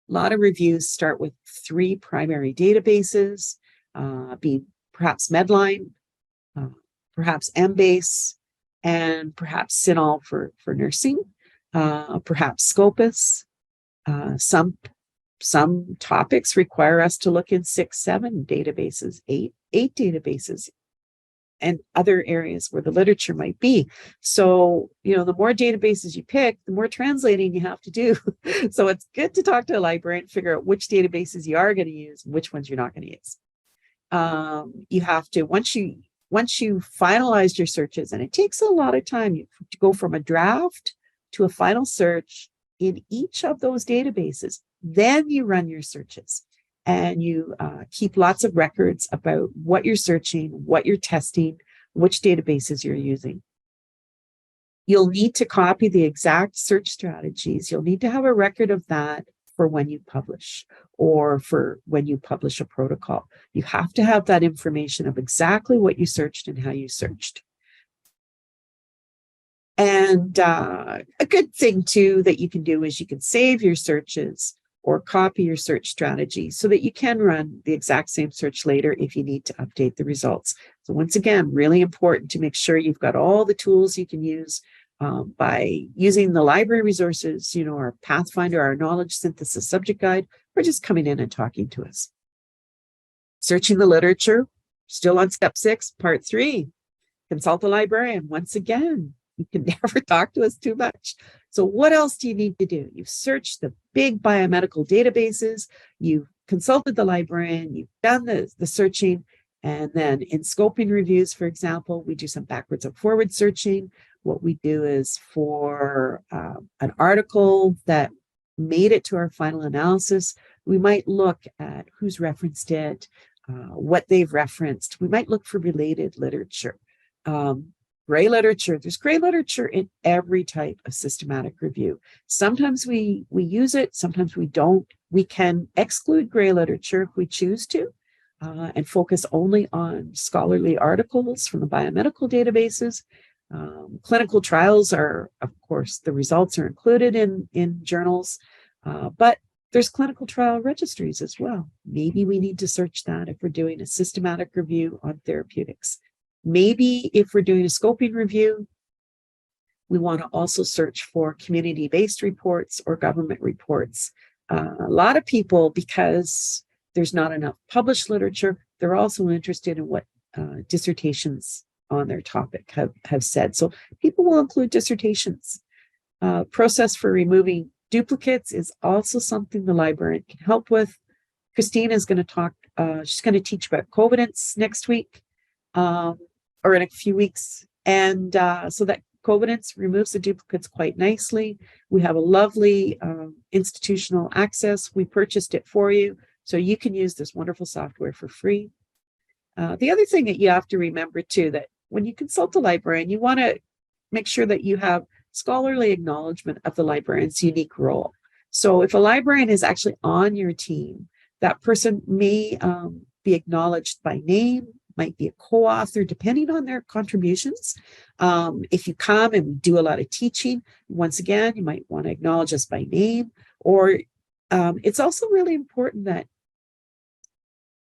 A lot of reviews start with 3 primary databases, being perhaps Medline, perhaps Embase, and perhaps CINAHL for nursing, perhaps Scopus. Some topics require us to look in 6, 7 databases, 8 databases, and other areas where the literature might be. So, the more databases you pick, the more translating you have to do. So it's good to talk to a librarian and figure out which databases you are going to use, and which ones you're not going to use. You have to, once you finalize your searches, and it takes a lot of time, you have to go from a draft to a final search in each of those databases. Then you run your searches, and you keep lots of records about what you're searching, what you're testing, which databases you're using. You'll need to copy the exact search strategies. You'll need to have a record of that for when you publish, or for when you publish a protocol. You have to have that information of exactly what you searched and how you searched. And a good thing too that you can do is you can save your searches or copy your search strategy so that you can run the exact same search later if you need to update the results. So once again, really important to make sure you've got all the tools you can use by using the library resources, our Pathfinder, our knowledge synthesis subject guide, or just coming in and talking to us. Searching the literature, still on step 6, part 3, consult a librarian. Once again, you can never talk to us too much. So what else do you need to do? You've searched the big biomedical databases, you've consulted the librarian, you've done the searching, and then in scoping reviews, for example, we do some backwards and forward searching. What we do is for an article that made it to our final analysis, we might look at who's referenced it, what they've referenced. We might look for related literature. Gray literature, there's gray literature in every type of systematic review. Sometimes we use it, sometimes we don't. We can exclude gray literature if we choose to, and focus only on scholarly articles from the biomedical databases. Clinical trials are, of course, the results are included in journals, but there's clinical trial registries as well. Maybe we need to search that if we're doing a systematic review on therapeutics. Maybe if we're doing a scoping review, we want to also search for community-based reports or government reports. A lot of people, because there's not enough published literature, they're also interested in what dissertations on their topic have said. So people will include dissertations. Process for removing duplicates is also something the librarian can help with. Christine is going to talk, she's going to teach about covenants next week, or in a few weeks. And so that covenants removes the duplicates quite nicely. We have a lovely institutional access. We purchased it for you, so you can use this wonderful software for free. The other thing that you have to remember too, that when you consult a librarian, you want to make sure that you have scholarly acknowledgement of the librarian's unique role. So if a librarian is actually on your team, that person may be acknowledged by name, might be a co-author, depending on their contributions. If you come and we do a lot of teaching, once again, you might want to acknowledge us by name. Or it's also really important that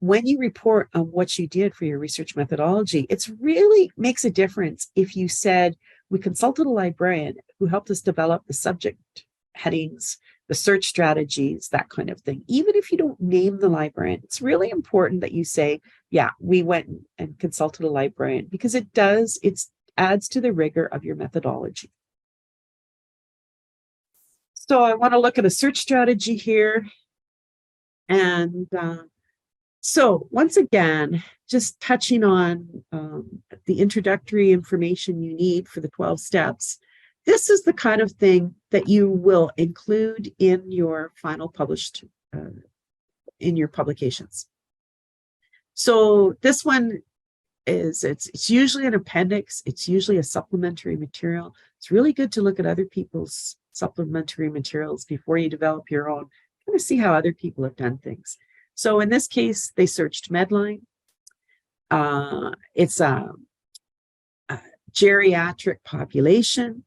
when you report on what you did for your research methodology, it's really makes a difference if you said, we consulted a librarian who helped us develop the subject headings, the search strategies, that kind of thing. Even if you don't name the librarian, it's really important that you say, yeah, we went and consulted a librarian, because it adds to the rigor of your methodology. So I want to look at a search strategy here. And so once again, just touching on the introductory information you need for the 12 steps. This is the kind of thing that you will include in your final published, in your publications. So this one is, it's usually an appendix. It's usually a supplementary material. It's really good to look at other people's supplementary materials before you develop your own, kind of see how other people have done things. So in this case, they searched Medline. It's a geriatric population.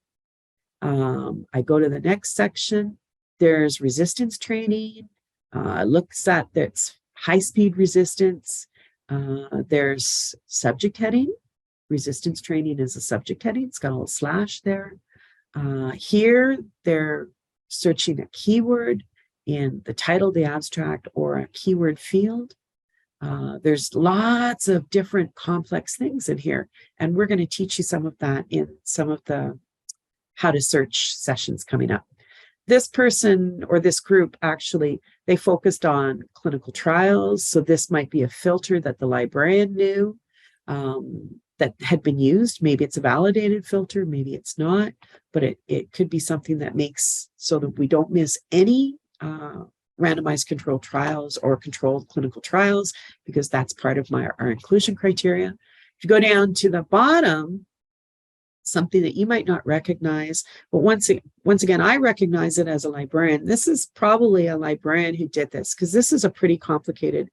I go to the next section. There's resistance training. Looks at that's high-speed resistance. There's subject heading. Resistance training is a subject heading. It's got a little slash there. Here, they're searching a keyword in the title, the abstract, or a keyword field. There's lots of different complex things in here, and we're going to teach you some of that in some of the how to search sessions coming up. This person or this group, actually, they focused on clinical trials. So this might be a filter that the librarian knew that had been used. Maybe it's a validated filter, maybe it's not, but it could be something that makes so that we don't miss any randomized controlled trials or controlled clinical trials, because that's part of our inclusion criteria. If you go down to the bottom, something that you might not recognize, but once again, I recognize it as a librarian. This is probably a librarian who did this, because this is a pretty complicated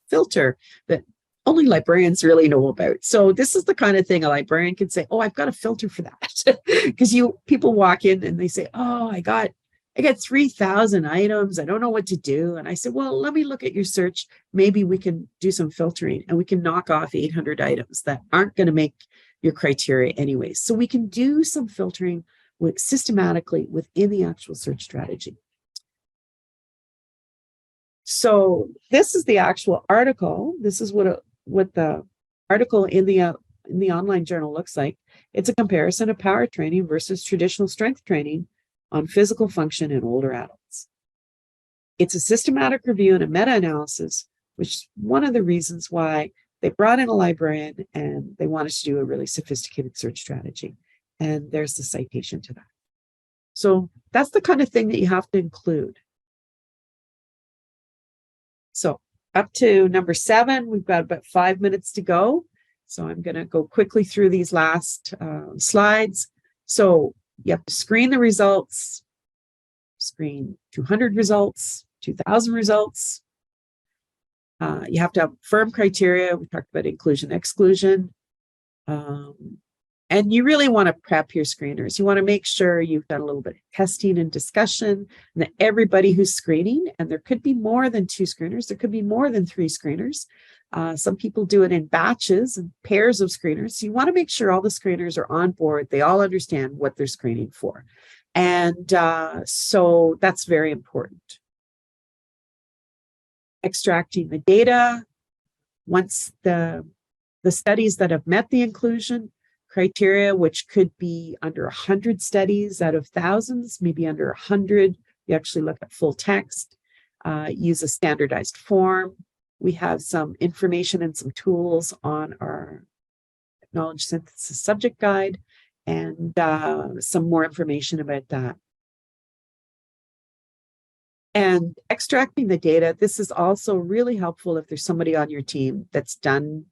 filter that only librarians really know about. So this is the kind of thing a librarian can say, oh, I've got a filter for that. Because people walk in and they say, oh, I got 3,000 items. I don't know what to do. And I said, well, let me look at your search. Maybe we can do some filtering and we can knock off 800 items that aren't going to make your criteria anyways. So we can do some filtering systematically within the actual search strategy. So this is the actual article. This is what the article in the online journal looks like. It's a comparison of power training versus traditional strength training on physical function in older adults. It's a systematic review and a meta-analysis, which is one of the reasons why they brought in a librarian and they wanted to do a really sophisticated search strategy. And there's the citation to that. So that's the kind of thing that you have to include. So up to number 7, we've got about 5 minutes to go. So I'm going to go quickly through these last slides. So you have to screen the results, screen 200 results, 2,000 results. You have to have firm criteria. We talked about inclusion, exclusion. And you really want to prep your screeners. You want to make sure you've done a little bit of testing and discussion, and that everybody who's screening, and there could be more than 2 screeners, there could be more than 3 screeners. Some people do it in batches and pairs of screeners. So you want to make sure all the screeners are on board. They all understand what they're screening for. And so that's very important. Extracting the data. Once the studies that have met the inclusion criteria, which could be under 100 studies out of thousands, maybe under 100, you actually look at full text, use a standardized form. We have some information and some tools on our knowledge synthesis subject guide, and some more information about that. And extracting the data, this is also really helpful if there's somebody on your team that's done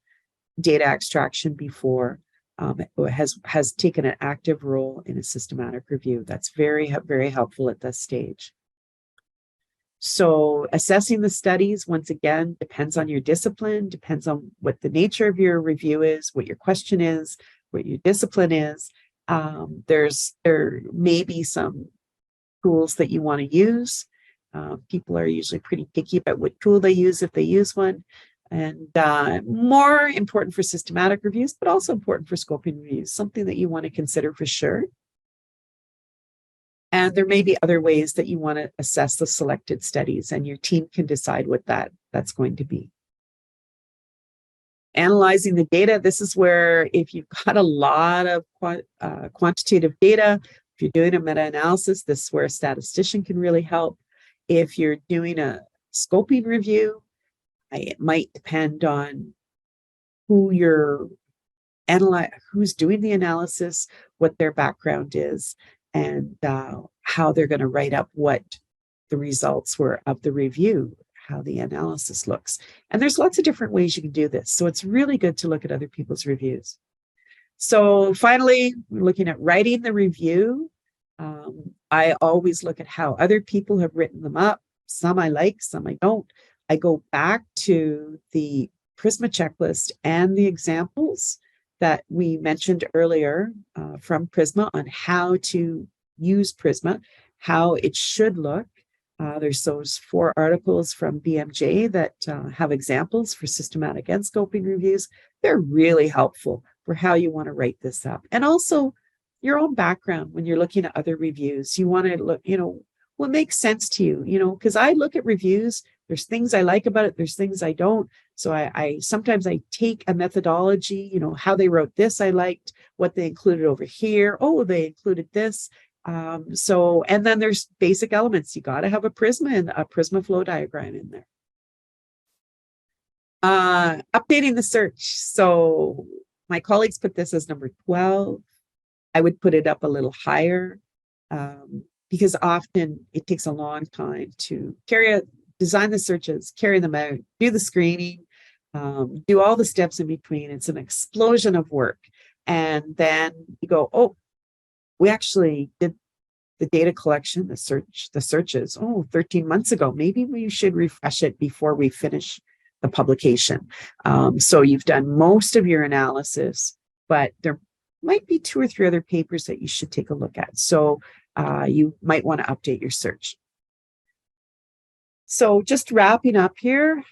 data extraction before, has taken an active role in a systematic review. That's very, very helpful at this stage. So assessing the studies, once again, depends on your discipline, depends on what the nature of your review is, what your question is, what your discipline is. There may be some tools that you want to use. People are usually pretty picky about what tool they use if they use one. And more important for systematic reviews, but also important for scoping reviews, something that you want to consider for sure. And there may be other ways that you want to assess the selected studies, and your team can decide what that's going to be. Analyzing the data, this is where if you've got a lot of quantitative data, if you're doing a meta-analysis, this is where a statistician can really help. If you're doing a scoping review, it might depend on who's doing the analysis, what their background is, and how they're going to write up what the results were of the review, how the analysis looks. And there's lots of different ways you can do this. So it's really good to look at other people's reviews. So finally, we're looking at writing the review. I always look at how other people have written them up. Some I like, some I don't. I go back to the Prisma checklist and the examples that we mentioned earlier from Prisma on how to use Prisma, how it should look. There's those 4 articles from BMJ that have examples for systematic and scoping reviews. They're really helpful for how you want to write this up. And also your own background when you're looking at other reviews. You want to look, what makes sense to you, because I look at reviews. There's things I like about it. There's things I don't. So I sometimes I take a methodology, how they wrote this, I liked what they included over here. Oh, they included this. And then there's basic elements. You got to have a Prisma and a Prisma flow diagram in there. Updating the search. So my colleagues put this as number 12. I would put it up a little higher because often it takes a long time to design the searches, carry them out, do the screening, do all the steps in between. It's an explosion of work. And then you go, oh, we actually did the data collection, the searches, 13 months ago. Maybe we should refresh it before we finish the publication. So you've done most of your analysis, but there might be 2 or 3 other papers that you should take a look at. So you might want to update your search. So just wrapping up here,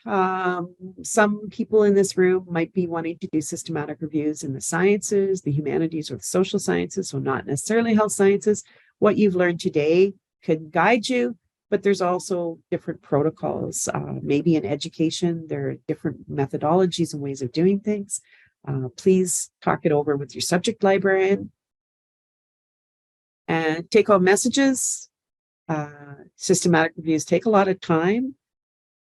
some people in this room might be wanting to do systematic reviews in the sciences, the humanities, or the social sciences, so not necessarily health sciences. What you've learned today could guide you, but there's also different protocols. Maybe in education, there are different methodologies and ways of doing things. Please talk it over with your subject librarian. And take-home messages. Systematic reviews take a lot of time.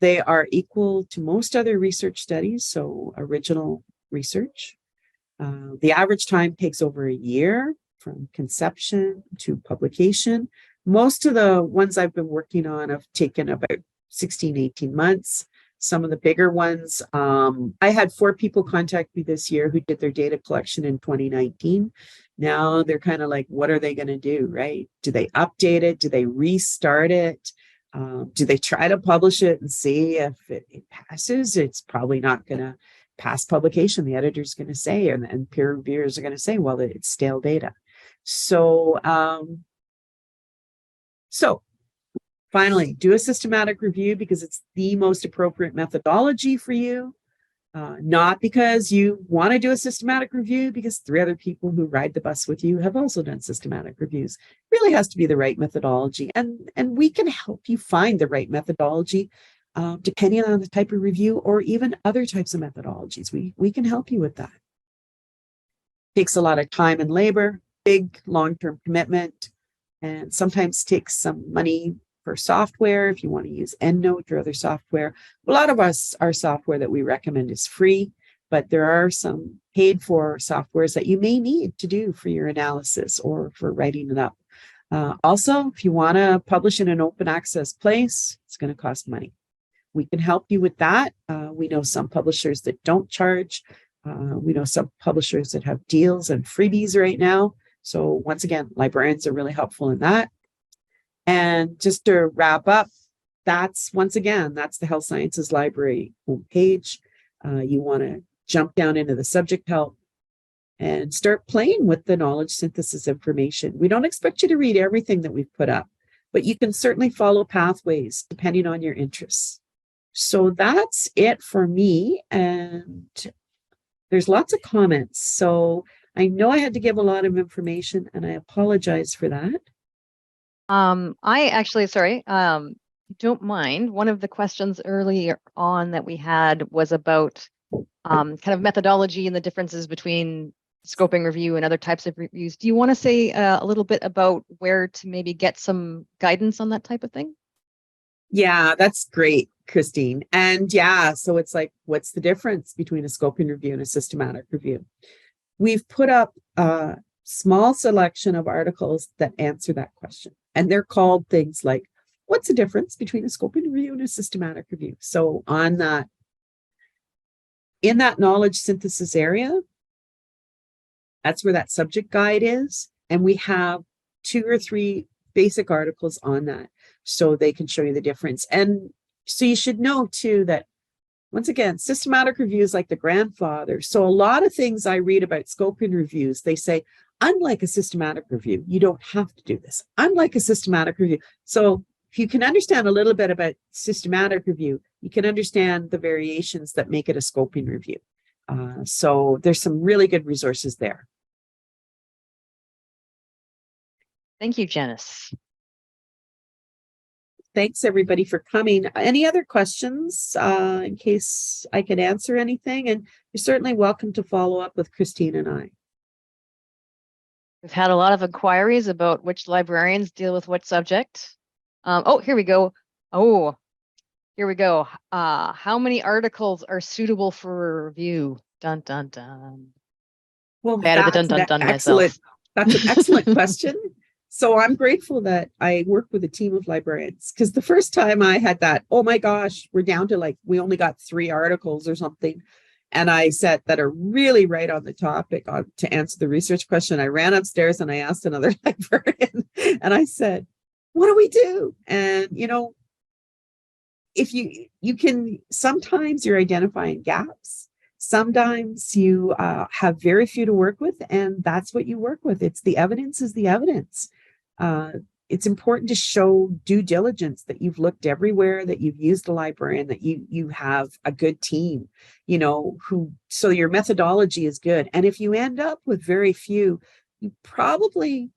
They are equal to most other research studies, so original research. The average time takes over a year from conception to publication. Most of the ones I've been working on have taken about 16, 18 months. Some of the bigger ones, I had 4 people contact me this year who did their data collection in 2019. Now they're kind of like, what are they going to do, right? Do they update it? Do they restart it? Do they try to publish it and see if it passes? It's probably not going to pass publication. The editor's going to say, and peer reviewers are going to say, well, it's stale data. So finally, do a systematic review because it's the most appropriate methodology for you. Not because you want to do a systematic review, because 3 other people who ride the bus with you have also done systematic reviews. It really has to be the right methodology. And we can help you find the right methodology depending on the type of review or even other types of methodologies. We can help you with that. It takes a lot of time and labor, big long-term commitment, and sometimes takes some money for software if you want to use EndNote or other software. A lot of our software that we recommend is free, but there are some paid for softwares that you may need to do for your analysis or for writing it up. Also, if you want to publish in an open access place, it's going to cost money. We can help you with that. We know some publishers that don't charge. We know some publishers that have deals and freebies right now. So once again, librarians are really helpful in that. And just to wrap up, that's, once again, that's the Health Sciences Library homepage. You want to jump down into the subject help and start playing with the knowledge synthesis information. We don't expect you to read everything that we've put up, but you can certainly follow pathways depending on your interests. So that's it for me. And there's lots of comments. So I know I had to give a lot of information and I apologize for that. I actually, sorry, don't mind. One of the questions earlier on that we had was about kind of methodology and the differences between scoping review and other types of reviews. Do you want to say a little bit about where to maybe get some guidance on that type of thing? Yeah, that's great, Christine. And yeah, so it's like, what's the difference between a scoping review and a systematic review? We've put up a small selection of articles that answer that question. And they're called things like, what's the difference between a scoping review and a systematic review? So on that, in that knowledge synthesis area, that's where that subject guide is. And we have 2 or 3 basic articles on that, so they can show you the difference. And so you should know too that, once again, systematic review is like the grandfather. So a lot of things I read about scoping reviews, they say, unlike a systematic review, you don't have to do this. Unlike a systematic review. So if you can understand a little bit about systematic review, you can understand the variations that make it a scoping review. So there's some really good resources there. Thank you, Janice. Thanks, everybody, for coming. Any other questions in case I could answer anything? And you're certainly welcome to follow up with Christine and I. We've had a lot of inquiries about which librarians deal with what subject. Oh, here we go. Oh, here we go. How many articles are suitable for review? Dun, dun, dun. Well, I added the dun, dun, dun myself. That's an excellent question. So I'm grateful that I work with a team of librarians, because the first time I had that, oh my gosh, we're down to like, we only got 3 articles or something. And I said that are really right on the topic to answer the research question. I ran upstairs and I asked another librarian and I said, what do we do? And, you know, if you can, sometimes you're identifying gaps. Sometimes you have very few to work with, and that's what you work with. It's the evidence is the evidence. It's important to show due diligence, that you've looked everywhere, that you've used the librarian, that you have a good team, you know, so your methodology is good. And if you end up with very few, you probably,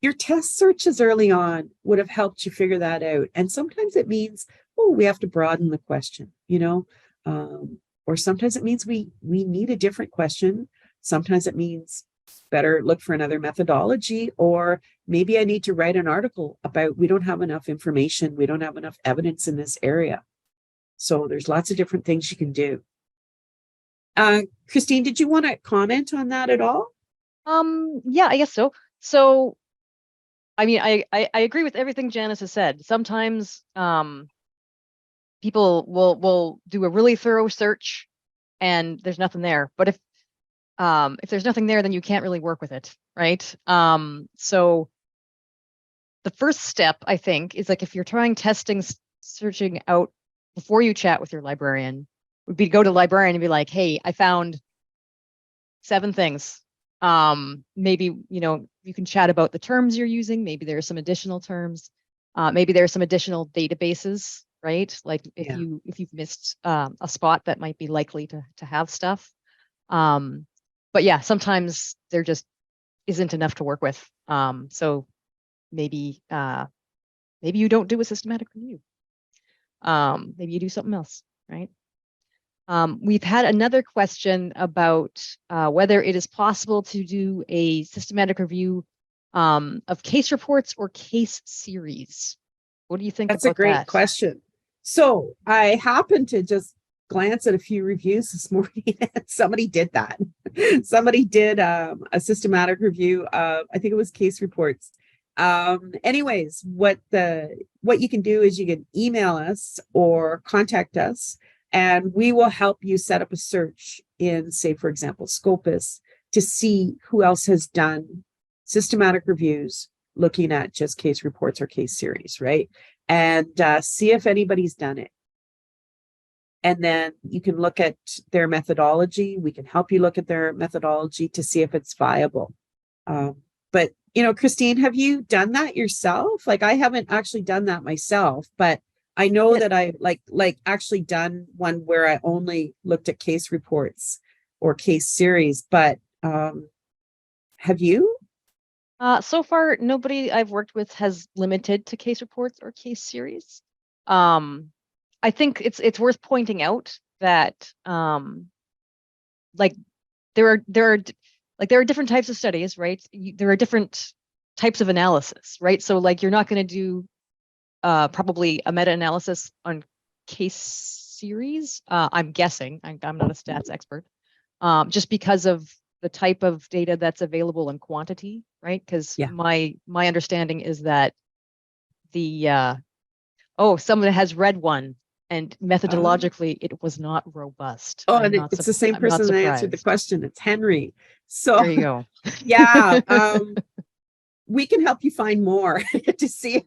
your test searches early on would have helped you figure that out. And sometimes it means, oh, we have to broaden the question, you know, or sometimes it means we need a different question. Sometimes it means better look for another methodology, or maybe I need to write an article about, we don't have enough information, we don't have enough evidence in this area. So there's lots of different things you can do. Christine, did you want to comment on that at all? Yeah, I guess so. So, I mean, I agree with everything Janice has said. Sometimes people will do a really thorough search and there's nothing there. But if there's nothing there, then you can't really work with it, right? So the first step, I think, is like, if you're trying searching out before you chat with your librarian, would be to go to the librarian and be like, hey, I found 7 things. Maybe, you know, you can chat about the terms you're using. Maybe there are some additional terms. Maybe there are some additional databases, right? Like if you've missed a spot that might be likely to have stuff. But yeah, sometimes there just isn't enough to work with. So maybe you don't do a systematic review. Maybe you do something else, right? We've had another question about whether it is possible to do a systematic review of case reports or case series. What do you think about that? That's a great question. So I happened to just glance at a few reviews this morning. Somebody did that. Somebody did a systematic review of, I think it was case reports. Anyways, what you can do is you can email us or contact us, and we will help you set up a search in, say, for example, Scopus, to see who else has done systematic reviews looking at just case reports or case series, right? and see if anybody's done it. And then you can look at their methodology. We can help you look at their methodology to see if it's viable. But, Christine, have you done that yourself? Like, I haven't actually done that myself, but I know that I like actually done one where I only looked at case reports or case series, but have you? So far, nobody I've worked with has limited to case reports or case series. I think it's worth pointing out that like there are different types of studies, right? There are different types of analysis, right? So like you're not going to do probably a meta-analysis on case series. I'm guessing. I'm not a stats expert. Just because of the type of data that's available in quantity, right? Because my understanding is that the someone has read one, and methodologically it was not robust. Oh, and it's the same person that answered the question. It's Henry. So there you go. Yeah. We can help you find more to see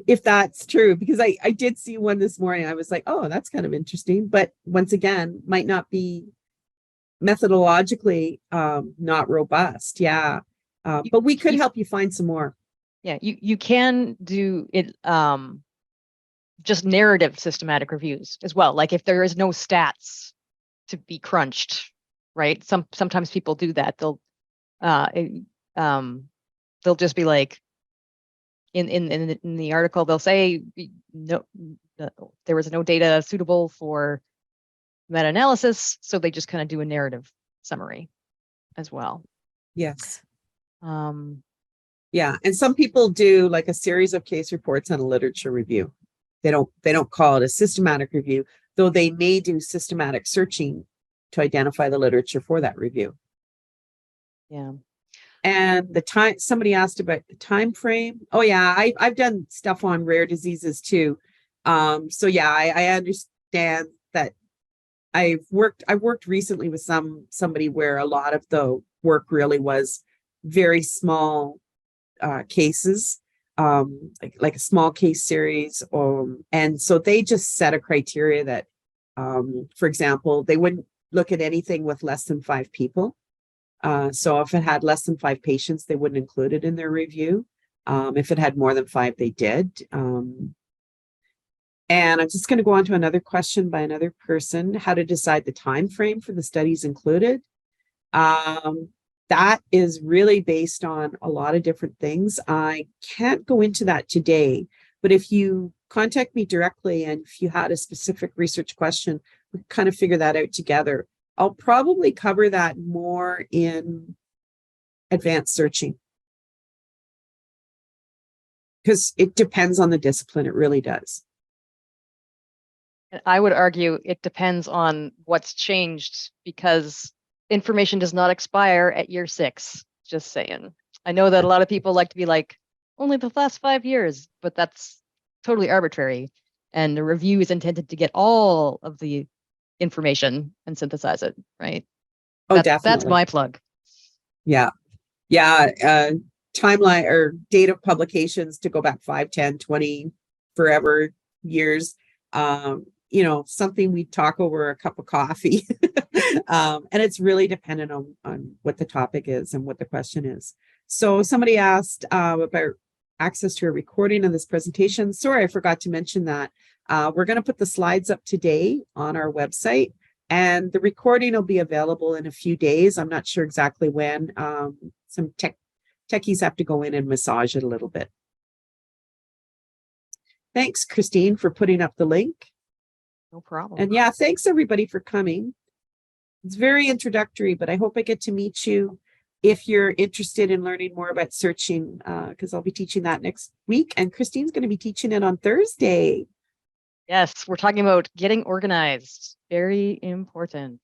if that's true, because I did see one this morning. I was like, oh, that's kind of interesting, but once again, might not be methodologically not robust. But we could help you find some more. Yeah, you can do it just narrative systematic reviews as well. Like if there is no stats to be crunched, right? Sometimes people do that. They'll just be like in the article, they'll say no, there was no data suitable for meta-analysis, so they just kind of do a narrative summary as well. Yes. Yeah, and some people do like a series of case reports and a literature review. They don't call it a systematic review, though they may do systematic searching to identify the literature for that review. Yeah. And the time, somebody asked about the time frame. Oh yeah, I've done stuff on rare diseases too. So yeah, I understand that. I worked recently with somebody where a lot of the work really was very small cases, like a small case series, and so they just set a criteria that, for example, they wouldn't look at anything with less than 5 people. So if it had less than 5 patients, they wouldn't include it in their review. If it had more than 5, they did. And I'm just going to go on to another question by another person: how to decide the time frame for the studies included. That is really based on a lot of different things. I can't go into that today, but if you contact me directly and if you had a specific research question, we can kind of figure that out together. I'll probably cover that more in advanced searching, because it depends on the discipline. It really does. I would argue it depends on what's changed, because information does not expire at year 6. Just saying. I know that a lot of people like to be like, only the last 5 years, but that's totally arbitrary. And the review is intended to get all of the information and synthesize it, right? Oh, definitely. That's my plug. Yeah. Timeline or date of publications to go back 5, 10, 20, forever years. Something we talk over a cup of coffee. And it's really dependent on what the topic is and what the question is. So somebody asked about access to a recording of this presentation. Sorry, I forgot to mention that. We're going to put the slides up today on our website, and the recording will be available in a few days. I'm not sure exactly when. Some techies have to go in and massage it a little bit. Thanks, Christine, for putting up the link. No problem. And yeah, thanks everybody for coming. It's very introductory, but I hope I get to meet you if you're interested in learning more about searching, because I'll be teaching that next week, and Christine's going to be teaching it on Thursday. Yes, we're talking about getting organized. Very important.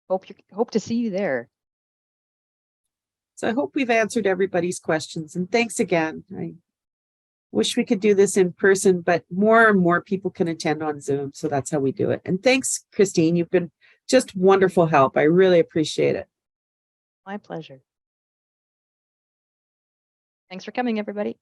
Hope to see you there. So I hope we've answered everybody's questions, and thanks again. I wish we could do this in person, but more and more people can attend on Zoom, so that's how we do it. And thanks, Christine. You've been just wonderful help. I really appreciate it. My pleasure. Thanks for coming, everybody.